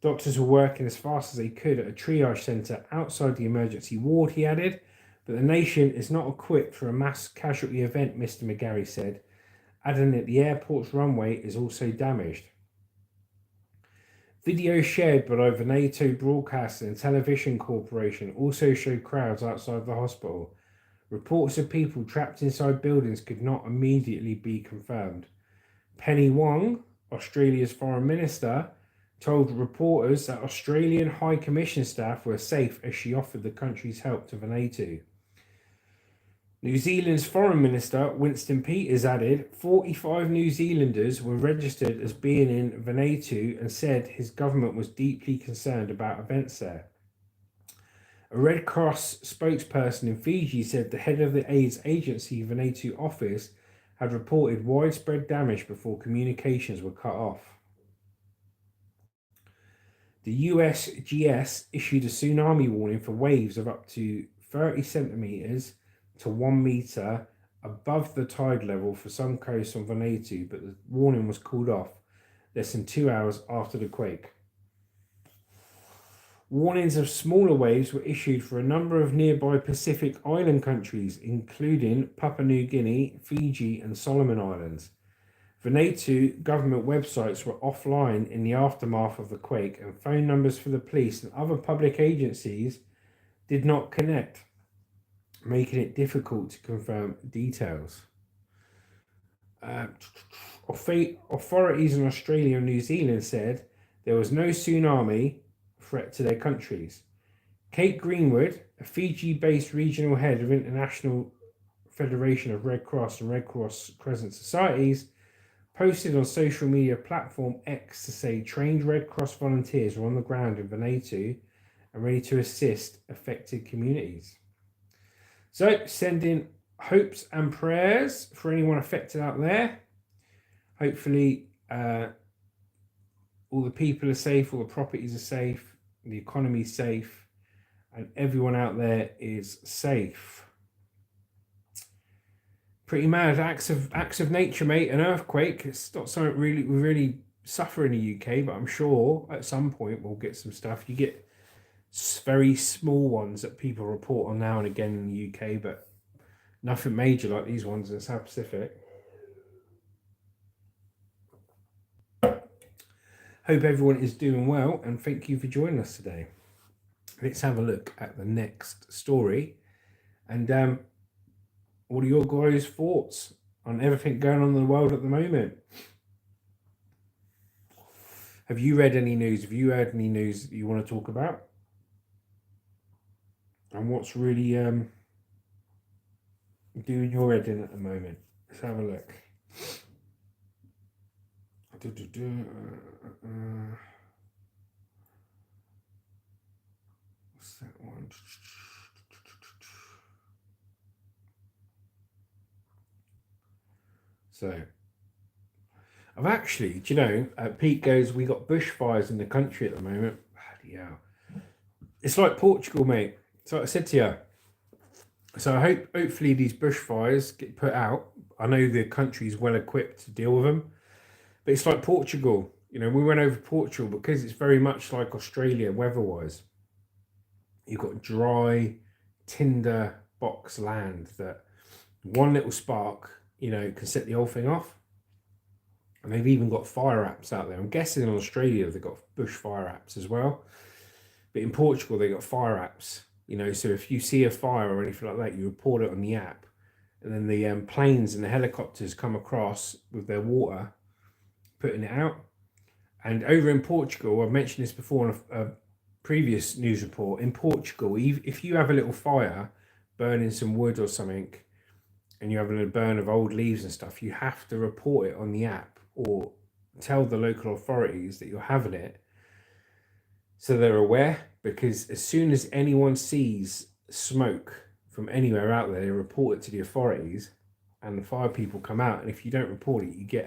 Doctors were working as fast as they could at a triage centre outside the emergency ward, he added, but the nation is not equipped for a mass casualty event, Mr. McGarry said, adding that the airport's runway is also damaged. Videos shared by Vanuatu Broadcasting and Television Corporation also showed crowds outside the hospital. Reports of people trapped inside buildings could not immediately be confirmed. Penny Wong, Australia's foreign minister, told reporters that Australian High Commission staff were safe as she offered the country's help to Vanuatu. New Zealand's Foreign Minister Winston Peters added 45 New Zealanders were registered as being in Vanuatu and said his government was deeply concerned about events there. A Red Cross spokesperson in Fiji said the head of the AIDS agency Vanuatu office had reported widespread damage before communications were cut off. The USGS issued a tsunami warning for waves of up to 30 centimeters to 1 meter above the tide level for some coasts on Vanuatu, but the warning was called off less than 2 hours after the quake. Warnings of smaller waves were issued for a number of nearby Pacific island countries, including Papua New Guinea, Fiji, and Solomon Islands. Vanuatu government websites were offline in the aftermath of the quake, and phone numbers for the police and other public agencies did not connect, making it difficult to confirm details. Authorities in Australia and New Zealand said there was no tsunami threat to their countries. Kate Greenwood, a Fiji-based regional head of International Federation of Red Cross and Red Cross Crescent Societies, posted on social media platform X to say trained Red Cross volunteers were on the ground in Vanuatu and ready to assist affected communities. So, sending hopes and prayers for anyone affected out there. Hopefully, all the people are safe, all the properties are safe, the economy is safe, and everyone out there is safe. Pretty mad acts of nature, mate. An earthquake. It's not something we really suffer in the UK, but I'm sure at some point we'll get some stuff. You get very small ones that people report on now and again in the UK, but nothing major like these ones in the South Pacific. Hope everyone is doing well, and thank you for joining us today. Let's have a look at the next story. And what are your guys' thoughts on everything going on in the world at the moment? Have you read any news? Have you heard any news that you want to talk about? And what's really doing your head in at the moment? Let's have a look. What's that one? So, I've actually, do you know, Pete goes, we got bushfires in the country at the moment. Bloody hell. It's like Portugal, mate. So I said to you. So hopefully these bushfires get put out. I know the country's well equipped to deal with them. But it's like Portugal. You know, we went over Portugal because it's very much like Australia weather-wise. You've got dry, tinder box land that one little spark, you know, can set the whole thing off. And they've even got fire apps out there. I'm guessing in Australia they've got bushfire apps as well. But in Portugal, they've got fire apps. You know, so if you see a fire or anything like that, you report it on the app. and then the planes and the helicopters come across with their water, putting it out. And over in Portugal, I've mentioned this before in a previous news report. In Portugal, if you have a little fire burning some wood or something, and you're having a burn of old leaves and stuff, you have to report it on the app or tell the local authorities that you're having it, so they're aware. Because as soon as anyone sees smoke from anywhere out there, they report it to the authorities, and the fire people come out. And if you don't report it, you get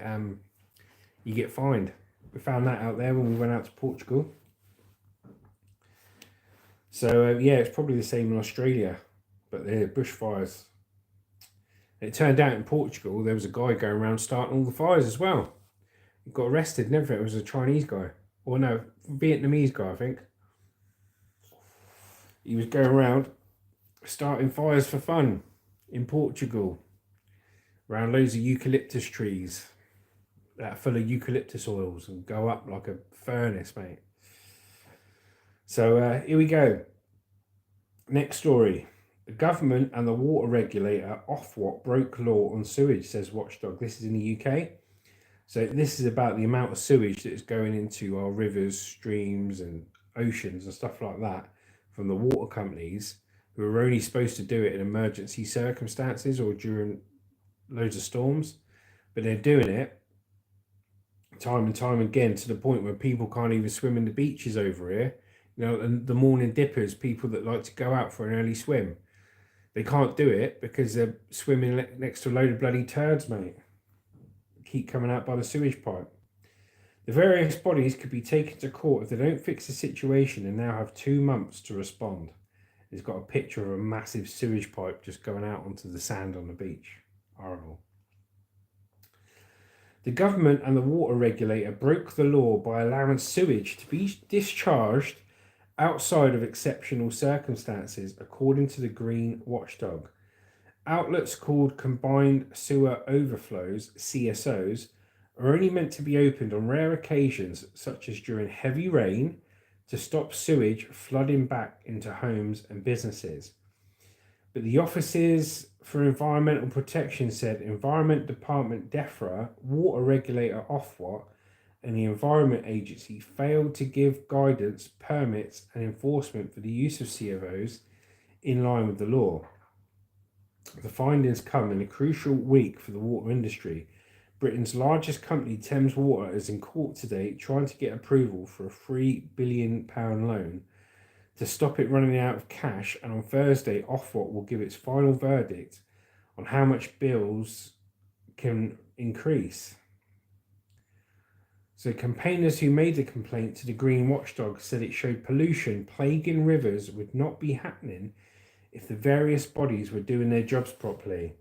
fined. We found that out there when we went out to Portugal. So yeah, it's probably the same in Australia, but they're bushfires. It turned out in Portugal there was a guy going around starting all the fires as well. He got arrested and everything. It was a Chinese guy, or no, Vietnamese guy, I think. He was going around starting fires for fun in Portugal, around loads of eucalyptus trees that are full of eucalyptus oils and go up like a furnace, mate. So here we go. Next story. The government and the water regulator Ofwat broke law on sewage, says Watchdog. This is in the UK. So this is about the amount of sewage that is going into our rivers, streams and oceans and stuff like that from the water companies, who are only supposed to do it in emergency circumstances or during loads of storms. But they're doing it time and time again, to the point where people can't even swim in the beaches over here. You know, and the morning dippers, people that like to go out for an early swim, they can't do it because they're swimming next to a load of bloody turds, mate. Keep coming out by the sewage pipe. The various bodies could be taken to court if they don't fix the situation, and now have 2 months to respond. It's got a picture of a massive sewage pipe just going out onto the sand on the beach. Horrible. The government and the water regulator broke the law by allowing sewage to be discharged outside of exceptional circumstances, according to the Green Watchdog. Outlets called combined sewer overflows, CSOs, are only meant to be opened on rare occasions, such as during heavy rain, to stop sewage flooding back into homes and businesses. But the Offices for Environmental Protection said Environment Department DEFRA, water regulator Ofwat, and the Environment Agency failed to give guidance, permits and enforcement for the use of CFOs in line with the law. The findings come in a crucial week for the water industry. Britain's largest company, Thames Water, is in court today trying to get approval for a £3 billion loan to stop it running out of cash, and on Thursday Ofwat will give its final verdict on how much bills can increase. So campaigners who made the complaint to the Green Watchdog said it showed pollution plaguing rivers would not be happening if the various bodies were doing their jobs properly.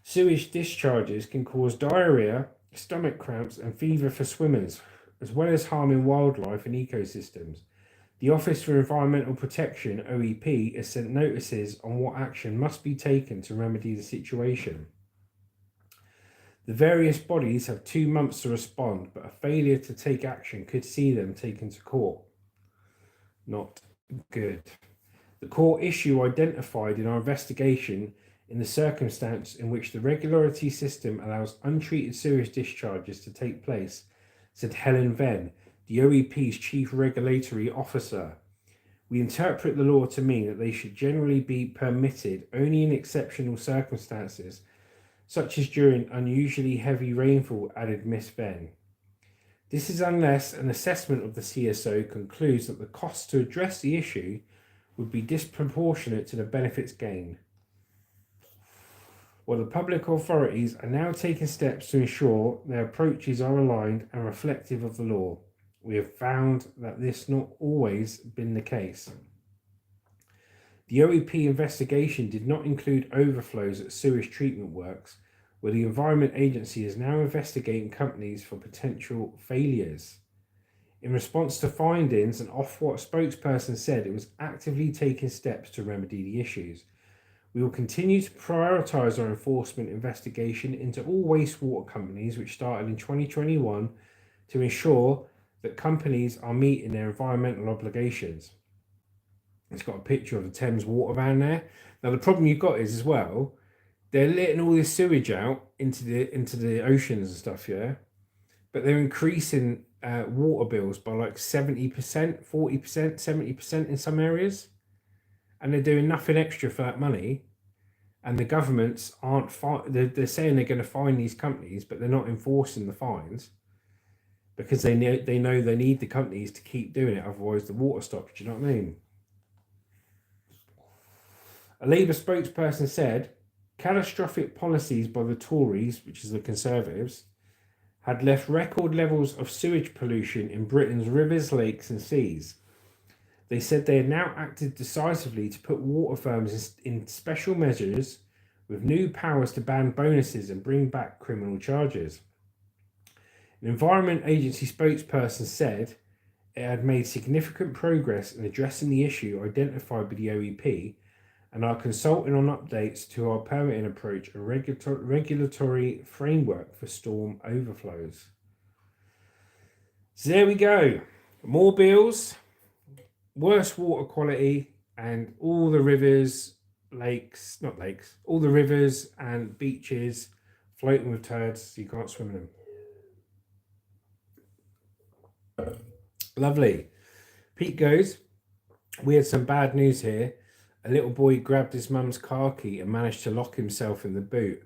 Sewage discharges can cause diarrhea, stomach cramps and fever for swimmers, as well as harming wildlife and ecosystems. The Office for Environmental Protection, OEP, has sent notices on what action must be taken to remedy the situation. The various bodies have 2 months to respond, but a failure to take action could see them taken to court. Not good. The court issue identified in our investigation in the circumstance in which the regulatory system allows untreated sewage discharges to take place, said Helen Venn, the OEP's chief regulatory officer. We interpret the law to mean that they should generally be permitted only in exceptional circumstances, such as during unusually heavy rainfall, added Miss Venn. This is unless an assessment of the CSO concludes that the costs to address the issue would be disproportionate to the benefits gained. Well, the public authorities are now taking steps to ensure their approaches are aligned and reflective of the law. We have found that this not always been the case. The OEP investigation did not include overflows at sewage treatment works, where the Environment Agency is now investigating companies for potential failures. In response to findings, an Ofwat spokesperson said it was actively taking steps to remedy the issues. We will continue to prioritise our enforcement investigation into all wastewater companies, which started in 2021, to ensure that companies are meeting their environmental obligations. It's got a picture of the Thames water van there. Now the problem you've got is as well, they're letting all this sewage out into the oceans and stuff, yeah. But they're increasing water bills by like 70%, 40%, 70% in some areas, and they're doing nothing extra for that money. And the governments aren't they're saying they're going to fine these companies, but they're not enforcing the fines because they know they need the companies to keep doing it, otherwise the water stops. Do you know what I mean? A Labour spokesperson said catastrophic policies by the Tories, which is the Conservatives, had left record levels of sewage pollution in Britain's rivers, lakes and seas. They said they had now acted decisively to put water firms in special measures with new powers to ban bonuses and bring back criminal charges. An Environment Agency spokesperson said it had made significant progress in addressing the issue identified by the OEP and are consulting on updates to our permitting approach and regulatory framework for storm overflows. So there we go. More bills, worse water quality, and all the rivers, all the rivers and beaches floating with turds, so you can't swim in them. Lovely. Pete goes, we had some bad news here. A little boy grabbed his mum's car key and managed to lock himself in the boot.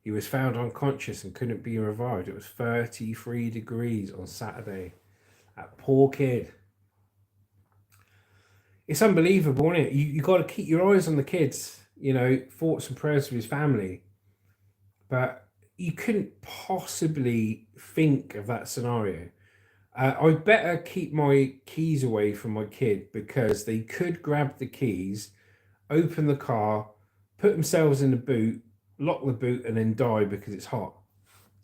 He was found unconscious and couldn't be revived. It was 33 degrees on Saturday. That poor kid. It's unbelievable, isn't it? You got to keep your eyes on the kids, thoughts and prayers for his family. But you couldn't possibly think of that scenario. I'd better keep my keys away from my kid because they could grab the keys, open the car, put themselves in the boot, lock the boot, and then die because it's hot.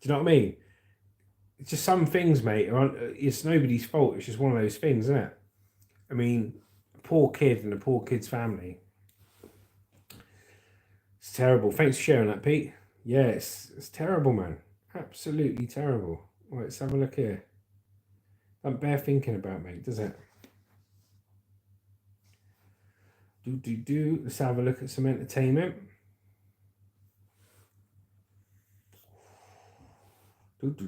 Do you know what I mean? It's just some things, mate. It's nobody's fault. It's just one of those things, isn't it? I mean, a poor kid and a poor kid's family. It's terrible. Thanks for sharing that, Pete. Yeah, it's terrible, man. Absolutely terrible. Right, let's have a look here. Don't bear thinking about, mate, does it? Let's have a look at some entertainment. Let's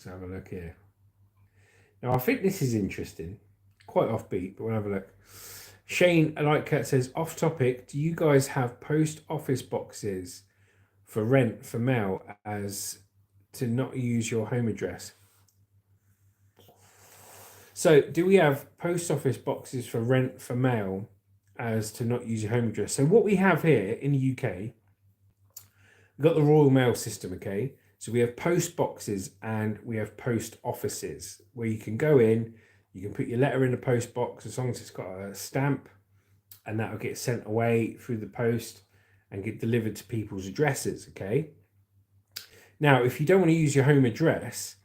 have a look here. Now, I think this is interesting. Quite offbeat, but we'll have a look. Shane Lightcat says, off topic, do you guys have post office boxes for rent for mail as to not use your home address? So do we have post office boxes for rent for mail as to not use your home address? So what we have here in the UK, we've got the Royal Mail system, okay? So we have post boxes and we have post offices where you can go in, you can put your letter in the post box as long as it's got a stamp, and that will get sent away through the post and get delivered to people's addresses, okay? Now, if you don't want to use your home address,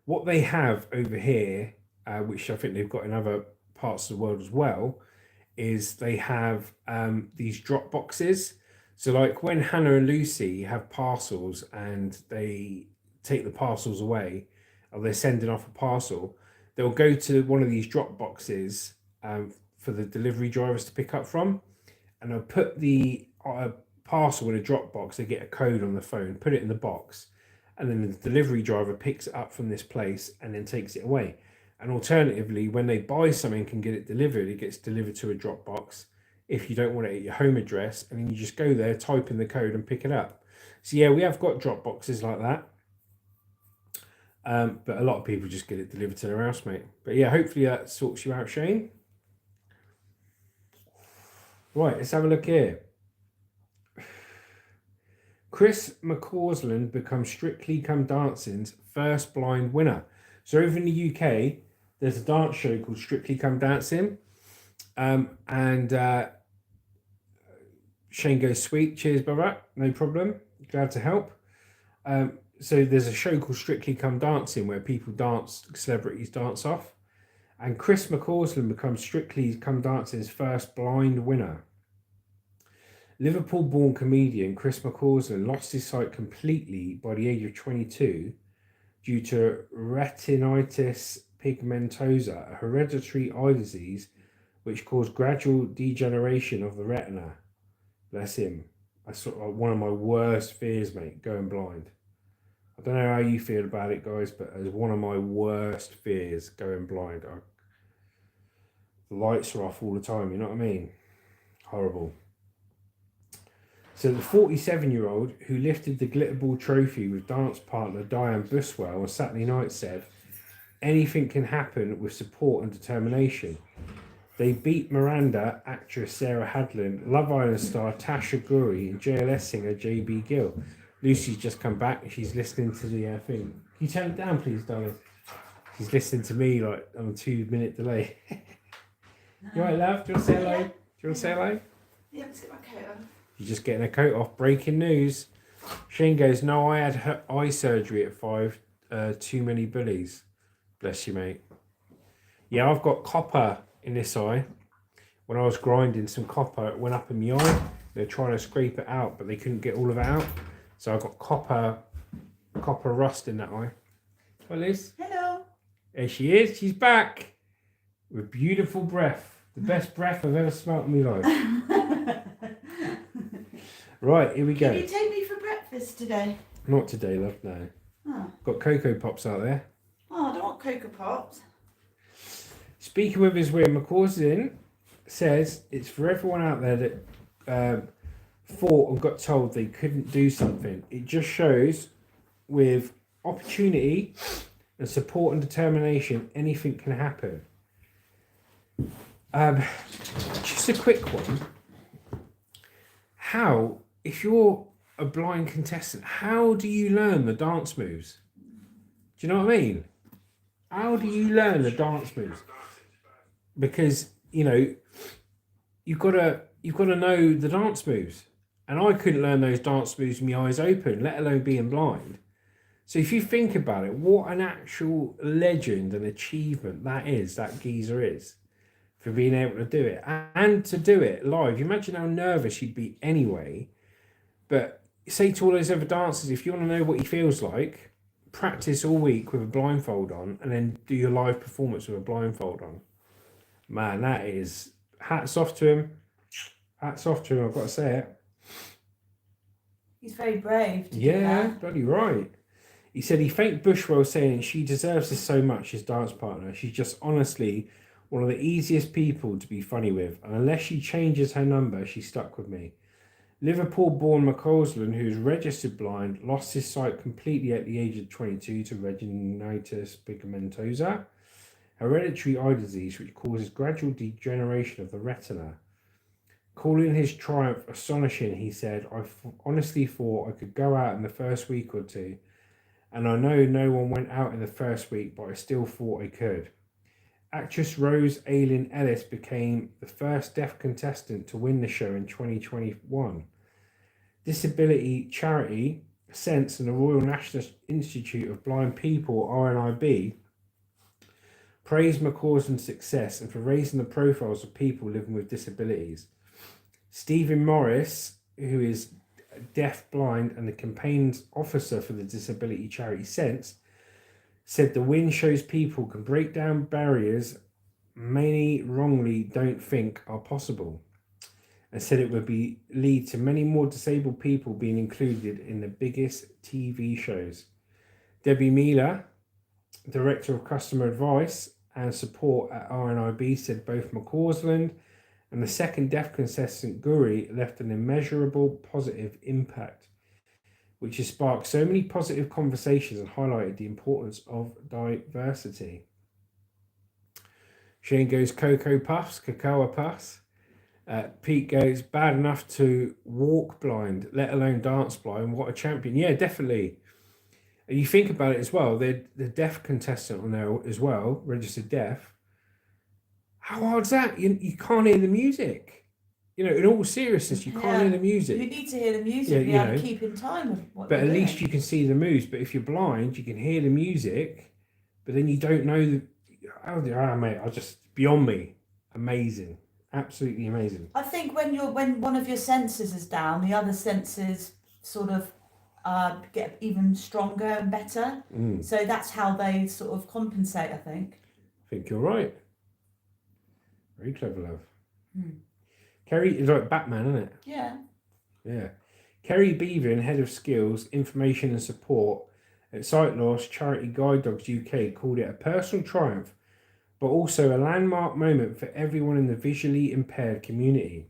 what they have over here, which I think they've got in other parts of the world as well, is they have these drop boxes. So like when Hannah and Lucy have parcels and they take the parcels away, or they're sending off a parcel, they'll go to one of these drop boxes for the delivery drivers to pick up from, and they'll put the parcel in a drop box. They get a code on the phone, put it in the box, and then the delivery driver picks it up from this place and then takes it away. And alternatively, when they buy something and get it delivered, it gets delivered to a drop box if you don't want it at your home address, and then you just go there, type in the code and pick it up. So yeah, we have got drop boxes like that. But a lot of people just get it delivered to their house, mate. But yeah, hopefully that sorts you out, Shane. Right, let's have a look here. Chris McCausland becomes Strictly Come Dancing's first blind winner. So over in the UK, there's a dance show called Strictly Come Dancing. Shane goes, sweet, cheers, brother, no problem, glad to help. So there's a show called Strictly Come Dancing where people dance, celebrities dance off. And Chris McCausland becomes Strictly Come Dancing's first blind winner. Liverpool-born comedian Chris McCausland lost his sight completely by the age of 22 due to retinitis pigmentosa, a hereditary eye disease which caused gradual degeneration of the retina. Bless him. That's sort of one of my worst fears, mate, going blind. I don't know how you feel about it, guys, but it's one of my worst fears, going blind. The lights are off all the time, you know what I mean? Horrible. So the 47-year-old who lifted the Glitterball trophy with dance partner Diane Buswell on Saturday night said, anything can happen with support and determination. They beat Miranda actress Sarah Hadlin, Love Island star Tasha Guri, and JLS singer JB Gill. Lucy's just come back and she's listening to the thing. Can you turn it down, please, darling? She's listening to me like on a 2-minute delay. You alright, love? Do you want to say hello? Yeah. Do you want to say hello? Yeah, let's get my coat on. You're just getting a coat off. Breaking news. Shane goes, no, I had her eye surgery at 5. Too many bullies. Bless you, mate. Yeah, I've got copper in this eye. When I was grinding some copper, it went up in my eye. They're trying to scrape it out, but they couldn't get all of it out. So I got copper rust in that eye. Hi, Liz. Hello. There she is. She's back with beautiful breath. The best breath I've ever smelt in my life. Right, here we go. Can you take me for breakfast today? Not today, love, no. Oh. Got Cocoa Pops out there. Oh, I don't want Cocoa Pops. Speaking with his William McCausland says it's for everyone out there that thought and got told they couldn't do something. It just shows with opportunity and support and determination, anything can happen. Just a quick one. How, if you're a blind contestant, how do you learn the dance moves? Do you know what I mean? How do you learn the dance moves? Because, you know, you've got to know the dance moves. And I couldn't learn those dance moves with my eyes open, let alone being blind. So if you think about it, what an actual legend and achievement that geezer is, for being able to do it. And to do it live. You imagine how nervous you'd be anyway. But say to all those other dancers, if you want to know what he feels like, practice all week with a blindfold on and then do your live performance with a blindfold on. Man, that is... Hats off to him. Hats off to him, I've got to say it. He's very brave to do Yeah, that. bloody right. He said he thanked Bushwell, saying she deserves this so much, his dance partner. She's just honestly one of the easiest people to be funny with. And unless she changes her number, she's stuck with me. Liverpool-born McCausland, who's registered blind, lost his sight completely at the age of 22 to retinitis pigmentosa, hereditary eye disease which causes gradual degeneration of the retina. Calling his triumph astonishing, he said, I honestly thought I could go out in the first week or two, and I know no one went out in the first week, but I still thought I could. Actress Rose Aileen Ellis became the first deaf contestant to win the show in 2021. Disability charity Sense and the Royal National Institute of Blind People, RNIB, praised McCausland's success and for raising the profiles of people living with disabilities. Stephen Morris, who is deaf, blind, and the campaigns officer for the disability charity Sense, said the win shows people can break down barriers many wrongly don't think are possible, and said it would lead to many more disabled people being included in the biggest TV shows. Debbie Mealer, Director of Customer Advice and Support at RNIB, said both McCausland and the second deaf contestant Guri left an immeasurable positive impact, which has sparked so many positive conversations and highlighted the importance of diversity. Shane goes Cocoa Puffs. Pete goes, bad enough to walk blind, let alone dance blind. What a champion. Yeah, definitely. And you think about it as well, the deaf contestant on there as well, registered deaf. How hard's that? You can't hear the music. You know, in all seriousness, you can't hear the music. You need to hear the music, be able to keep in time with what but they're at least doing. you can see the moves. But if you're blind, you can hear the music, but then you don't know the... mate, beyond me. Amazing. Absolutely amazing. I think when one of your senses is down, the other senses sort of get even stronger and better. Mm. So that's how they sort of compensate, I think. I think you're right. Very clever, love. Hmm. Kerry is like Batman, isn't it? Yeah. Yeah. Kerry Beavan, Head of Skills, Information and Support at Sight Loss charity Guide Dogs UK, called it a personal triumph, but also a landmark moment for everyone in the visually impaired community.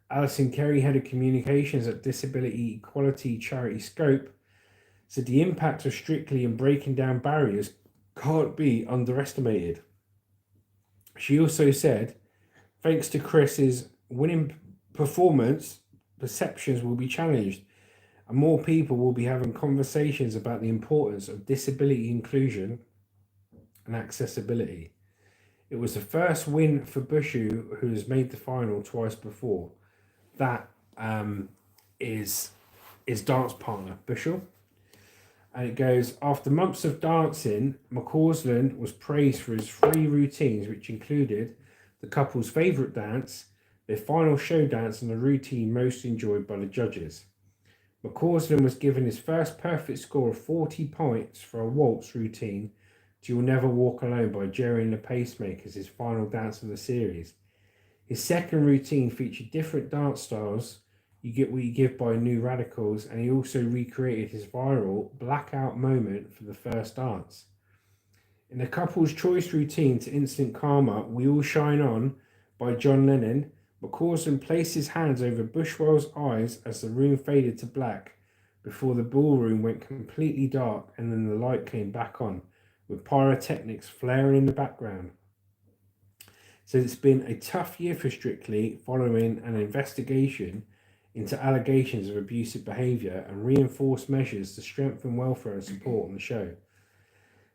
Alison Kerry, Head of Communications at Disability Equality Charity Scope, said the impact of Strictly in breaking down barriers can't be underestimated. She also said, thanks to Chris's winning performance, perceptions will be challenged and more people will be having conversations about the importance of disability inclusion and accessibility. It was the first win for Bushu, who has made the final twice before. That is his dance partner, Bushel. And it goes, after months of dancing, McCausland was praised for his 3 routines, which included the couple's favourite dance, their final show dance, and the routine most enjoyed by the judges. McCausland was given his first perfect score of 40 points for a waltz routine to You'll Never Walk Alone by Jerry and the Pacemakers, his final dance of the series. His second routine featured different dance styles, You Get What You Give by New Radicals, and he also recreated his viral blackout moment for the first dance. In the couple's choice routine to Instant Karma, We All Shine On by John Lennon, McCausland placed his hands over Bushwell's eyes as the room faded to black before the ballroom went completely dark and then the light came back on, with pyrotechnics flaring in the background. So it's been a tough year for Strictly following an investigation into allegations of abusive behaviour and reinforced measures to strengthen welfare and support on the show.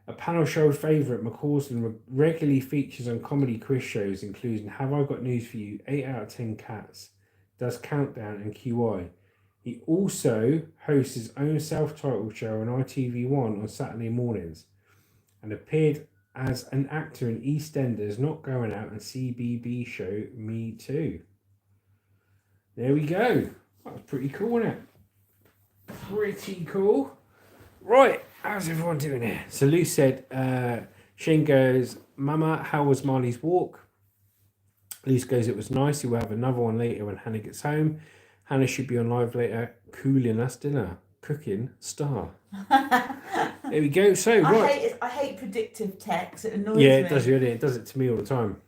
A panel show favourite, McCausland regularly features on comedy quiz shows, including Have I Got News For You, 8 out of 10 Cats, does Countdown and QI. He also hosts his own self-titled show on ITV1 on Saturday mornings and appeared as an actor in EastEnders, Not Going Out, and CBB show Me Too. There we go. That was pretty cool, wasn't it? Pretty cool. Right, how's everyone doing here? So Lou said, Shane goes, Mama, how was Marley's walk? Luce goes, it was nice. He will have another one later when Hannah gets home. Hannah should be on live later, cooling us dinner, cooking star. There we go. So, right. I hate predictive text. It annoys Yeah, me. it does, really. It does it to me all the time.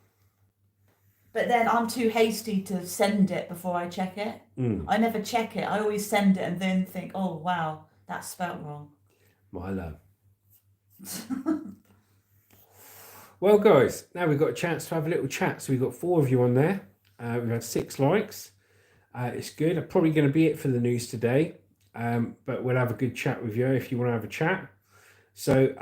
But then I'm too hasty to send it before I check it. I never check it. I always send it and then think, oh, wow, that's spelt wrong. My love. Well, guys, now we've got a chance to have a little chat. So we've got 4 of you on there. We've had 6 likes. It's good. I'm probably going to be it for the news today. But we'll have a good chat with you if you want to have a chat. So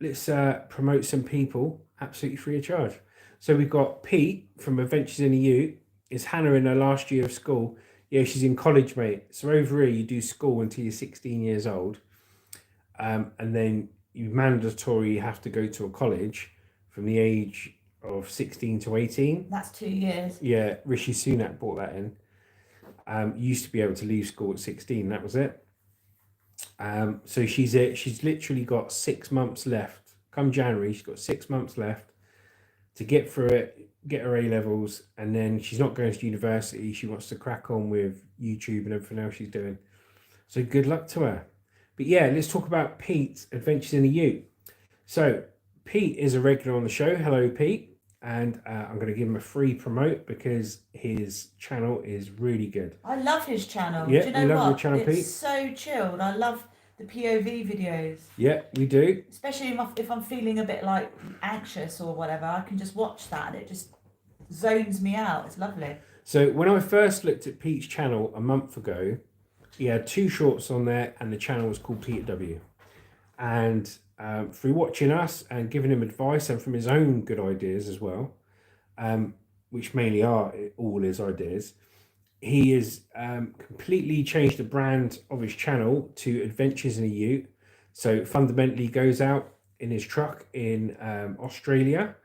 let's promote some people absolutely free of charge. So we've got Pete from Adventures in the Ute. Is Hannah in her last year of school? Yeah, she's in college, mate. So over here, you do school until you're 16 years old. And then you mandatory have to go to a college from the age of 16 to 18. That's 2 years. Yeah, Rishi Sunak brought that in. You used to be able to leave school at 16. That was it. So she's literally got 6 months left. Come January, she's got 6 months left to get through it, get her A-levels, and then she's not going to university. She wants to crack on with YouTube and everything else she's doing. So good luck to her. But yeah, let's talk about Pete's Adventures in the Ute. So Pete is a regular on the show. Hello, Pete. And I'm going to give him a free promote because his channel is really good. I love his channel. Yeah, do you know we love what? your channel, it's Pete. So chilled. I love the POV videos. Yeah, we do. Especially if I'm feeling a bit like anxious or whatever, I can just watch that and it just zones me out. It's lovely. So when I first looked at Pete's channel a month ago, he had 2 shorts on there and the channel was called Peter W. And through watching us and giving him advice and from his own good ideas as well, which mainly are all his ideas, he has completely changed the brand of his channel to Adventures in a Ute. So fundamentally goes out in his truck in Australia,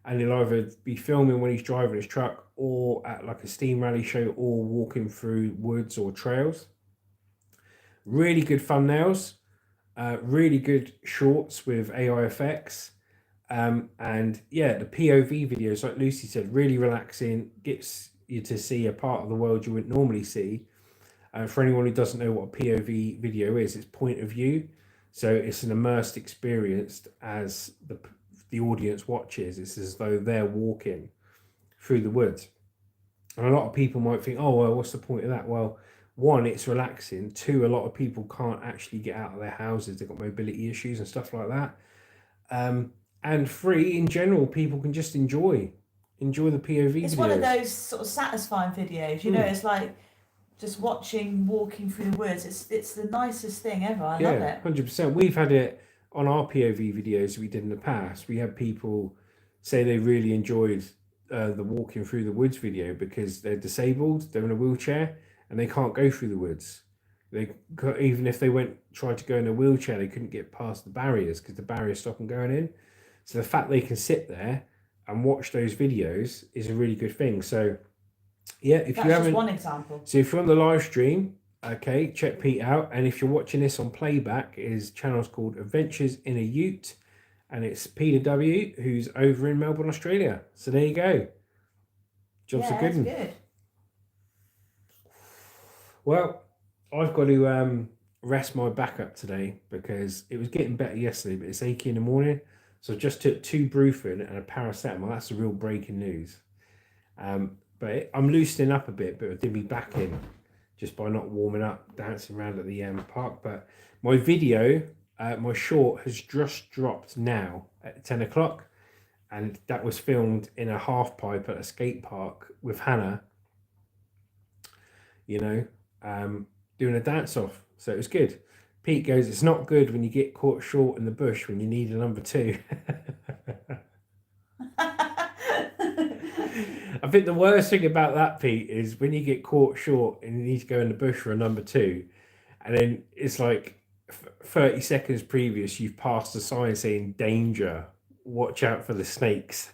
and he'll either be filming when he's driving his truck or at like a steam rally show or walking through woods or trails. Really good thumbnails, really good shorts with AI effects. And yeah, the POV videos, like Lucy said, really relaxing, gets you to see a part of the world you wouldn't normally see. For anyone who doesn't know what a POV video is, it's point of view. So it's an immersed experience as the audience watches. It's as though they're walking through the woods. And a lot of people might think, oh, well, what's the point of that? Well, one, it's relaxing. Two, a lot of people can't actually get out of their houses. They've got mobility issues and stuff like that. And three, in general, people can just enjoy the POV It's videos. one of those sort of satisfying videos, you know, it's like just watching walking through the woods. It's the nicest thing ever. I love it. 100%. We've had it on our POV videos we did in the past. We had people say they really enjoyed the walking through the woods video because they're disabled, they're in a wheelchair, and they can't go through the woods. Even if they tried to go in a wheelchair, they couldn't get past the barriers because the barriers stop them going in. So the fact they can sit there and watch those videos is a really good thing. So yeah, if That's you haven't, just one example. so if you're on the live stream, okay, check Pete out. And if you're watching this on playback, his channel's called Adventures in a Ute, and it's Peter W, who's over in Melbourne, Australia. So there you go. Job's a good one. Good. Well, I've got to rest my back up today because it was getting better yesterday, but it's achy in the morning. So I just took 2 Brufen and a paracetamol. That's the real breaking news. But I'm loosening up a bit, but it did me back in just by not warming up, dancing around at the park. But my video, my short has just dropped now at 10 o'clock. And that was filmed in a half pipe at a skate park with Hannah, you know, doing a dance off. So it was good. Pete goes, it's not good when you get caught short in the bush when you need a number 2. I think the worst thing about that, Pete, is when you get caught short and you need to go in the bush for a number 2, and then it's like 30 seconds previous, you've passed a sign saying danger, watch out for the snakes.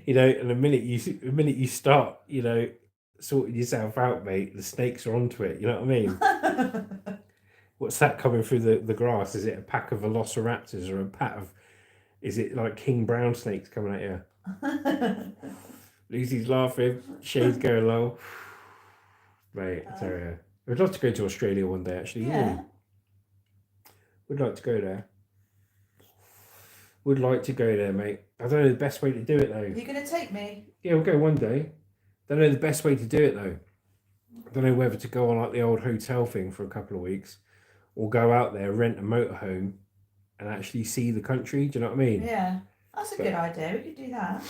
You know, and the minute you start, you know, sorting yourself out, mate, the snakes are onto it. You know what I mean? What's that coming through the grass? Is it a pack of velociraptors or a pack of? Is it like king brown snakes coming at you? Lucy's laughing. Shane's going low. Mate, I tell you, I'd love to go to Australia one day. Actually, Yeah. Would like to go there. Would like to go there, mate. I don't know the best way to do it though. You're gonna take me? Yeah, we'll go one day. Don't know the best way to do it though. Don't know whether to go on like the old hotel thing for a couple of weeks, or go out there, rent a motorhome, and actually see the country. Do you know what I mean? Yeah, that's a good idea. We could do that.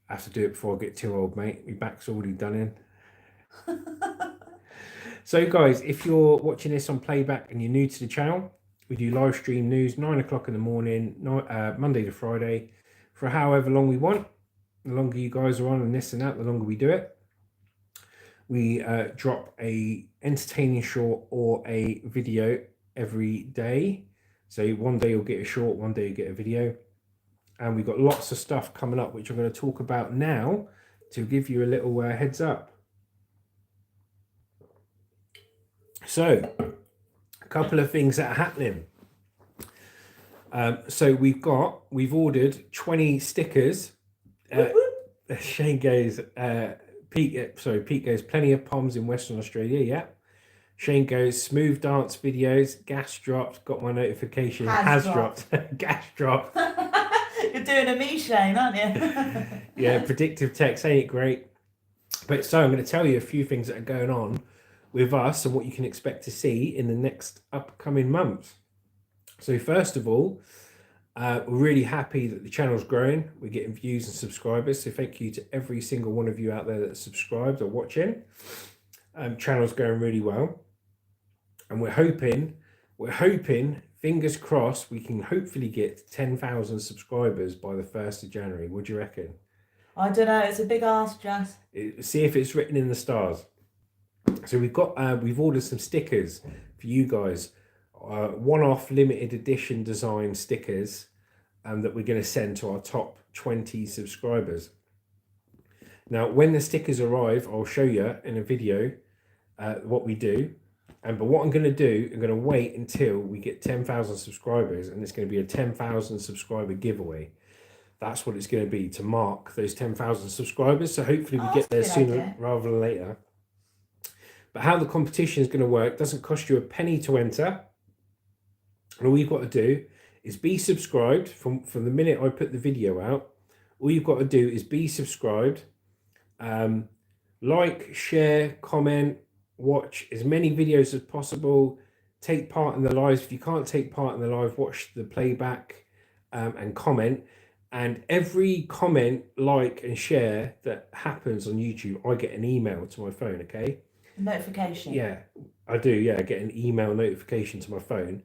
I have to do it before I get too old, mate. My back's already done in. So, guys, if you're watching this on playback and you're new to the channel, we do live stream news 9 o'clock in the morning, Monday to Friday, for however long we want. The longer you guys are on and this and that, the longer we do it. We drop a entertaining short or a video every day. So one day you'll get a short, one day you get a video. And we've got lots of stuff coming up, which I'm going to talk about now to give you a little heads up. So, a couple of things that are happening. So we've ordered 20 stickers. Shane goes, Pete goes, plenty of poms in Western Australia, yeah. Shane goes, smooth dance videos, gas dropped, got my notification, has dropped. Gas dropped. You're doing a me, Shane, aren't you? Yeah, predictive text, ain't it great? But so I'm going to tell you a few things that are going on with us and what you can expect to see in the next upcoming months. So first of all, we're really happy that the channel's growing. We're getting views and subscribers. So thank you to every single one of you out there that's subscribed or watching. Channel's going really well. And we're hoping, fingers crossed, we can hopefully get 10,000 subscribers by the 1st of January. What do you reckon? I don't know. It's a big ask, Jess. See if it's written in the stars. So we've ordered some stickers for you guys. One-off limited edition design stickers that we're going to send to our top 20 subscribers. Now, when the stickers arrive, I'll show you in a video what we do. But what I'm going to do, I'm going to wait until we get 10,000 subscribers, and it's going to be a 10,000 subscriber giveaway. That's what it's going to be, to mark those 10,000 subscribers. So hopefully we get there sooner rather than later. But how the competition is going to work doesn't cost you a penny to enter. And all you've got to do is be subscribed from the minute I put the video out. All you've got to do is be subscribed, like, share, comment, watch as many videos as possible, take part in the lives. If you can't take part in the live, watch the playback, and comment. And every comment, like, and share that happens on YouTube, I get an email to my phone, okay? Notification. Yeah, I do, yeah, I get an email notification to my phone.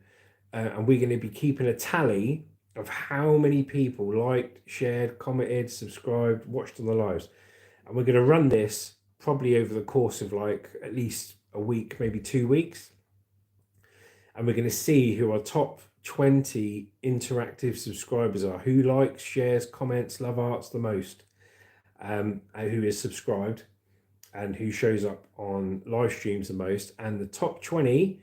And we're going to be keeping a tally of how many people liked, shared, commented, subscribed, watched on the lives. And we're going to run this probably over the course of like at least a week, maybe 2 weeks. And we're going to see who our top 20 interactive subscribers are, who likes, shares, comments, love arts the most, and who is subscribed, and who shows up on live streams the most. And the top 20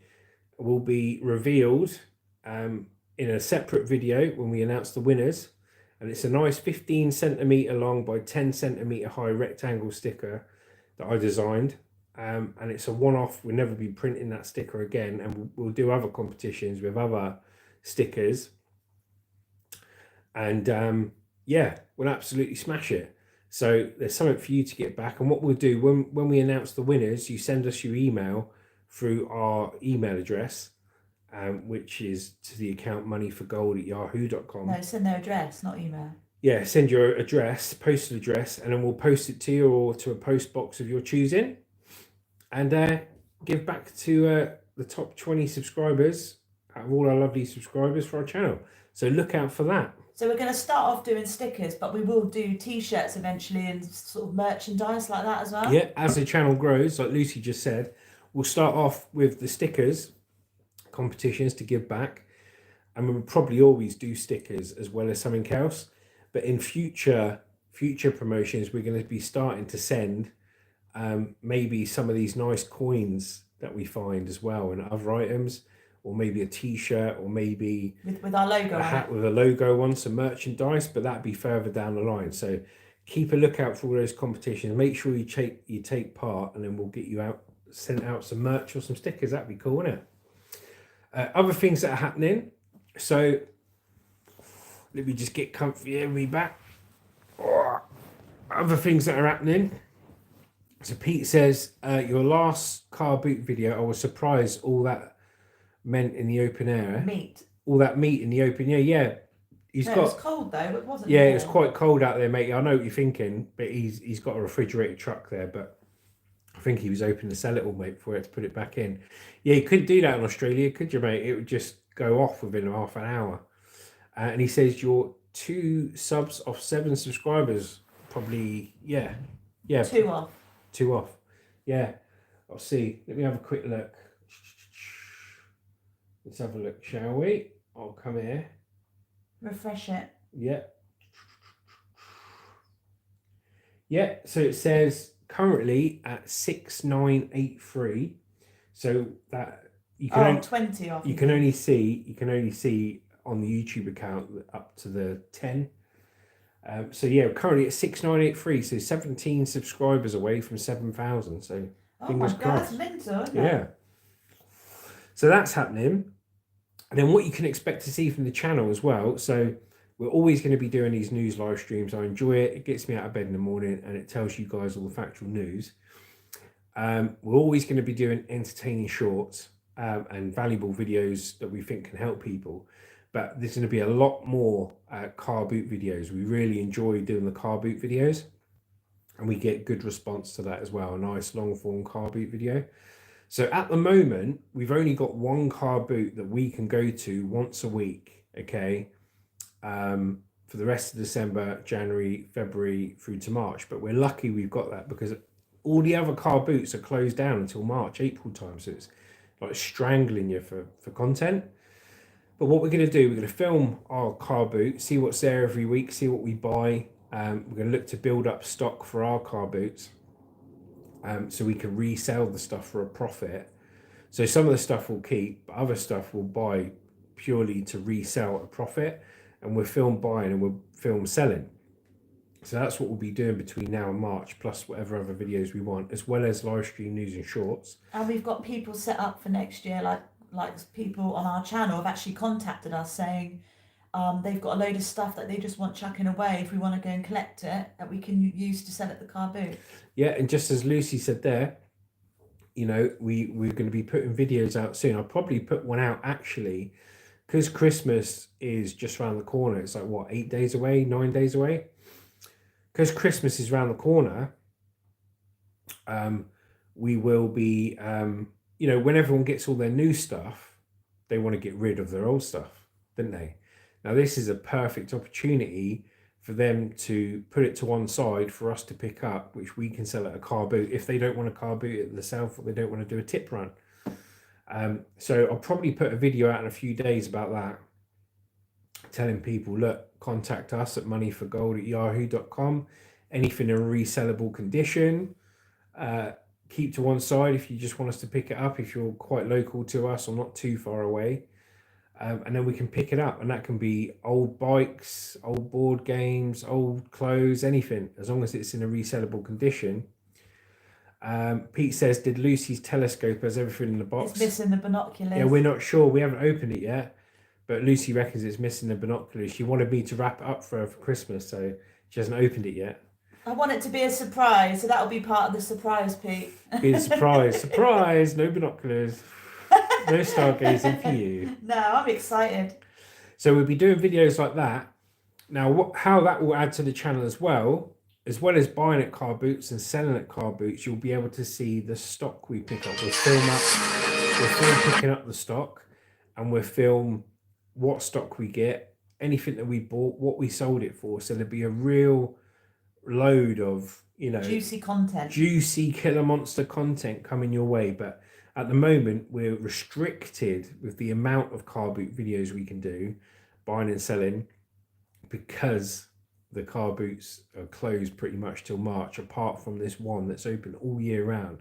will be revealed in a separate video when we announce the winners. And it's a nice 15 centimeter long by 10 centimeter high rectangle sticker that I designed. And it's a one-off. We'll never be printing that sticker again, and we'll do other competitions with other stickers. And yeah, we'll absolutely smash it. So there's something for you to get back. And what we'll do when we announce the winners, you send us your email through our email address, which is to the account moneyforgold@yahoo.com. No, send their address, not email. Yeah, send your address, postal address, and then we'll post it to you or to a post box of your choosing, and give back to the top 20 subscribers out of all our lovely subscribers for our channel. So look out for that. So we're going to start off doing stickers, but we will do t-shirts eventually and sort of merchandise like that as well. Yeah, as the channel grows, like Lucy just said, we'll start off with the stickers competitions to give back, and we'll probably always do stickers as well as something else. But in future promotions, we're going to be starting to send maybe some of these nice coins that we find as well, and other items, or maybe a t-shirt, or maybe with our logo, a hat with a logo on, some merchandise, but that'd be further down the line. So keep a lookout for all those competitions. Make sure you take part, and then we'll get you sent out some merch or some stickers. That'd be cool, wouldn't it? Other things that are happening. So let me just get comfy and be back. Other things that are happening. So Pete says, your last car boot video, I was surprised all that meant in the open air. Meat. All that meat in the open air, yeah. It was cold though, it wasn't. Yeah, it was quite cold out there, mate. I know what you're thinking, but he's got a refrigerated truck there, but I think he was hoping to sell it all, mate, before he had to put it back in. Yeah, you couldn't do that in Australia, could you, mate? It would just go off within half an hour. And he says you're 2 subs off 7 subscribers. Probably, yeah. 2 off. 2 off. Yeah, I'll see. Let me have a quick look. Let's have a look, shall we? I'll come here. Refresh it. Yeah. Yeah, so it says currently at 6983. So that you can 20 off. You can only see on the YouTube account up to the 10. So yeah, we're currently at 6983, so 17 subscribers away from 7,000. So fingers crossed. That's mental, isn't it? Yeah. So that's happening. And then what you can expect to see from the channel as well. So we're always going to be doing these news live streams. I enjoy it. It gets me out of bed in the morning, and it tells you guys all the factual news. We're always going to be doing entertaining shorts and valuable videos that we think can help people. But there's going to be a lot more car boot videos. We really enjoy doing the car boot videos, and we get good response to that as well. A nice long form car boot video. So at the moment, we've only got 1 car boot that we can go to once a week, okay? For the rest of December, January, February through to March. But we're lucky we've got that, because all the other car boots are closed down until March, April time. So it's like strangling you for content. But what we're going to do, we're going to film our car boot, see what's there every week, see what we buy. We're going to look to build up stock for our car boots. so we can resell the stuff for a profit. So some of the stuff we'll keep, but other stuff we'll buy purely to resell at a profit, and we're film buying and we're film selling. So that's what we'll be doing between now and March, plus whatever other videos we want, as well as live stream news and shorts. And we've got people set up for next year, like people on our channel have actually contacted us saying they've got a load of stuff that they just want chucking away if we want to go and collect it, that we can use to sell at the car booth. Yeah, and just as Lucy said there, you know, we're going to be putting videos out soon. I'll probably put one out actually, because Christmas is just around the corner. It's like, what, 8 days away, 9 days away? Because Christmas is around the corner, we will be, you know, when everyone gets all their new stuff, they want to get rid of their old stuff, don't they? Now, this is a perfect opportunity for them to put it to one side for us to pick up, which we can sell at a car boot if they don't want a car boot it themselves, or they don't want to do a tip run. So I'll probably put a video out in a few days about that, telling people, look, contact us at moneyforgold@yahoo.com. Anything in a resellable condition, keep to one side if you just want us to pick it up, if you're quite local to us or not too far away. And then we can pick it up, and that can be old bikes, old board games, old clothes, anything, as long as it's in a resellable condition. Pete says, did Lucy's telescope has everything in the box? It's missing the binoculars. Yeah, we're not sure. We haven't opened it yet, but Lucy reckons it's missing the binoculars. She wanted me to wrap it up for her for Christmas, so she hasn't opened it yet. I want it to be a surprise, so that'll be part of the surprise, Pete. Be a surprise. Surprise, no binoculars. No stargazing for you. No, I'm excited. So we'll be doing videos like that. Now, how that will add to the channel as well as buying at car boots and selling at car boots, you'll be able to see the stock we pick up. We'll film picking up the stock, and we'll film what stock we get, anything that we bought, what we sold it for. So there'll be a real load of, you know, juicy content, juicy killer monster content coming your way. But at the moment, we're restricted with the amount of car boot videos we can do, buying and selling, because the car boots are closed pretty much till March, apart from this one that's open all year round,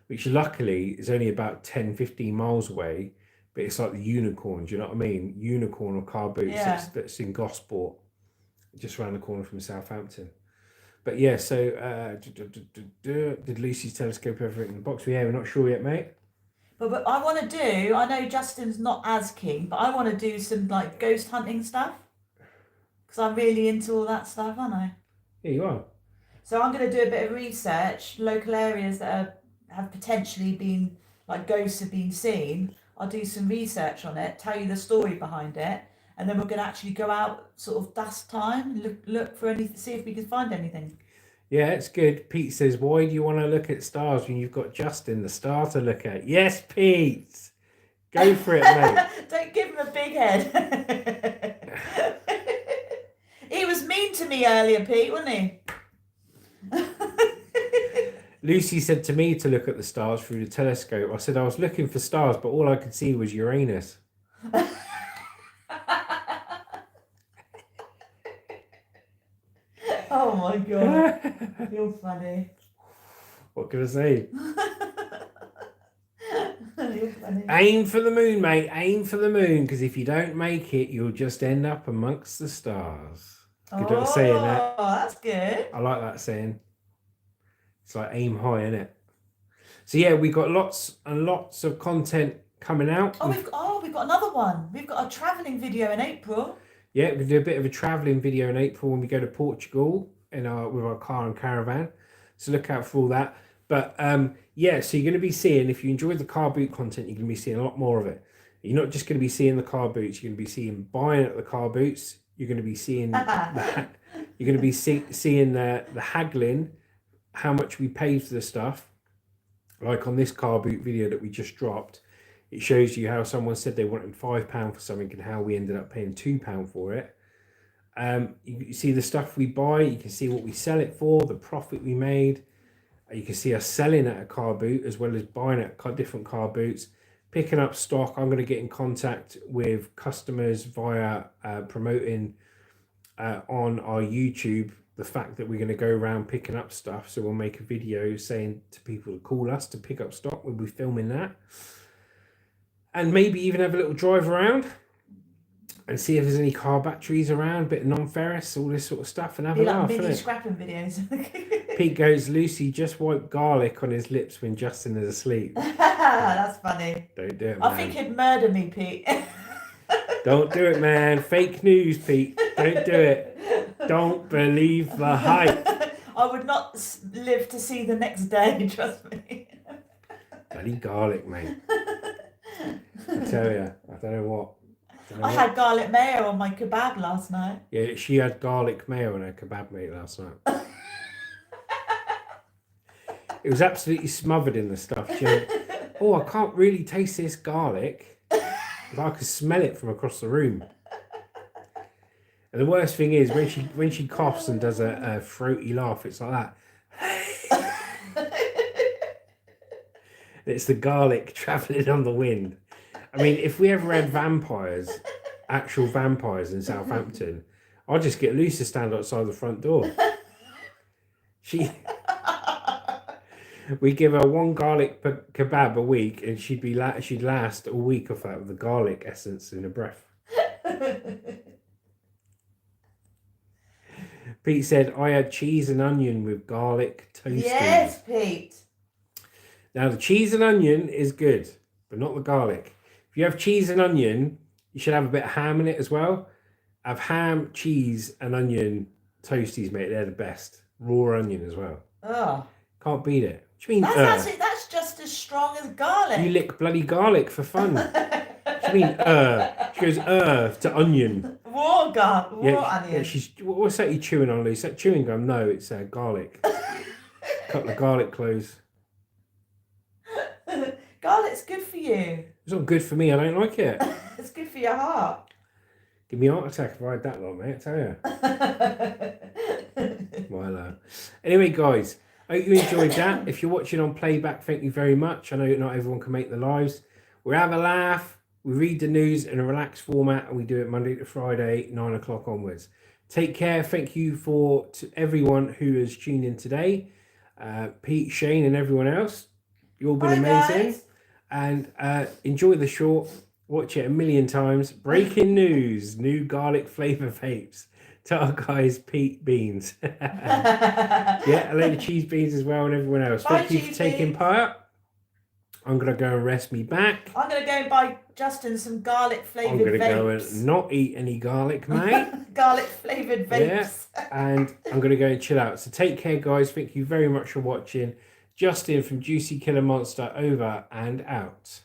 which luckily is only about 10-15 miles away, but it's like the Unicorn, do you know what I mean? Unicorn or car boots, yeah. that's in Gosport, just around the corner from Southampton. But yeah, so did Lucy's telescope ever in the box? Yeah, we're not sure yet, mate. But I want to do, I know Justin's not as keen, but I want to do some like ghost hunting stuff, because I'm really into all that stuff, aren't I? Yeah, you are. So I'm going to do a bit of research, local areas that have potentially been, like ghosts have been seen. I'll do some research on it, tell you the story behind it, and then we're going to actually go out sort of dusk time, look for anything, see if we can find anything. Yeah, it's good. Pete says, why do you want to look at stars when you've got Justin, the star, to look at? Yes, Pete. Go for it, mate. Don't give him a big head. He was mean to me earlier, Pete, wasn't he? Lucy said to me to look at the stars through the telescope. I said I was looking for stars, but all I could see was Uranus. Oh my God. You're funny. What can I say? You're funny. Aim for the moon, mate. Aim for the moon, because if you don't make it, you'll just end up amongst the stars. Good at saying that. Oh, that's good. I like that saying. It's like aim high, isn't it? So yeah, we got lots and lots of content coming out. We've got another one. We've got a travelling video in April. Yeah, we do a bit of a travelling video in April when we go to Portugal with our car and caravan. So look out for all that. But yeah, so you're going to be seeing, if you enjoyed the car boot content, you're going to be seeing a lot more of it. You're not just going to be seeing the car boots. You're going to be seeing buying at the car boots. You're going to be seeing seeing the haggling, how much we paid for the stuff. Like on this car boot video that we just dropped, it shows you how someone said they wanted £5 for something and how we ended up paying £2 for it. You see the stuff we buy, you can see what we sell it for, the profit we made. You can see us selling at a car boot as well as buying at different car boots, picking up stock. I'm going to get in contact with customers via promoting on our YouTube the fact that we're going to go around picking up stuff. So we'll make a video saying to people to call us to pick up stock. We'll be filming that. And maybe even have a little drive around and see if there's any car batteries around, bit of non-ferrous, all this sort of stuff, and have Be a like laugh. mini Innit? scrapping videos. Pete goes, Lucy just wiped garlic on his lips when Justin is asleep. That's funny. Don't do it, man. I think he'd murder me, Pete. Don't do it, man. Fake news, Pete. Don't do it. Don't believe the hype. I would not live to see the next day, trust me. Bloody garlic, mate. I tell you, I don't know what. I had garlic mayo on my kebab last night. Yeah, she had garlic mayo on her kebab meat last night. It was absolutely smothered in the stuff. She went, oh, I can't really taste this garlic, but I could smell it from across the room. And the worst thing is when she coughs and does a throaty laugh, it's like that. It's the garlic travelling on the wind. I mean, if we ever had vampires, actual vampires in Southampton, I'd just get Lucy to stand outside the front door. We give her one garlic kebab a week, and she'd last a week of that with the garlic essence in her breath. Pete said, I had cheese and onion with garlic toasting. Yes, Pete. Now, the cheese and onion is good, but not the garlic. If you have cheese and onion, you should have a bit of ham in it as well. Have ham, cheese, and onion toasties, mate. They're the best. Raw onion as well. Oh. Can't beat it. What do you mean, That's just as strong as garlic. You lick bloody garlic for fun. What do you mean, She goes, to onion. Raw onion. Yeah, what's that you chewing on, Lucy? Is that chewing gum? No, it's garlic. Couple of garlic cloves. Garlic's good for you. It's not good for me. I don't like it. It's good for your heart. Give me a heart attack if I had that lot, mate. I tell you. Well, anyway, guys, I hope you enjoyed that. If you're watching on playback, thank you very much. I know not everyone can make the lives. We have a laugh. We read the news in a relaxed format, and we do it Monday to Friday, 9 o'clock onwards. Take care. Thank you to everyone who has tuned in today. Pete, Shane, and everyone else. You've all been amazing. Guys. And enjoy the short. Watch it a million times. Breaking news. New garlic flavour vapes. Tell guys, Pete Beans. Yeah, a load of cheese beans as well and everyone else. Bye, Thank you for taking part. I'm going to go and rest me back. I'm going to go and buy Justin some garlic flavoured vapes. I'm going to go and not eat any garlic, mate. Garlic flavoured vapes. Yeah, and I'm going to go and chill out. So take care, guys. Thank you very much for watching. Justin from Juicy Killer Monster, over and out.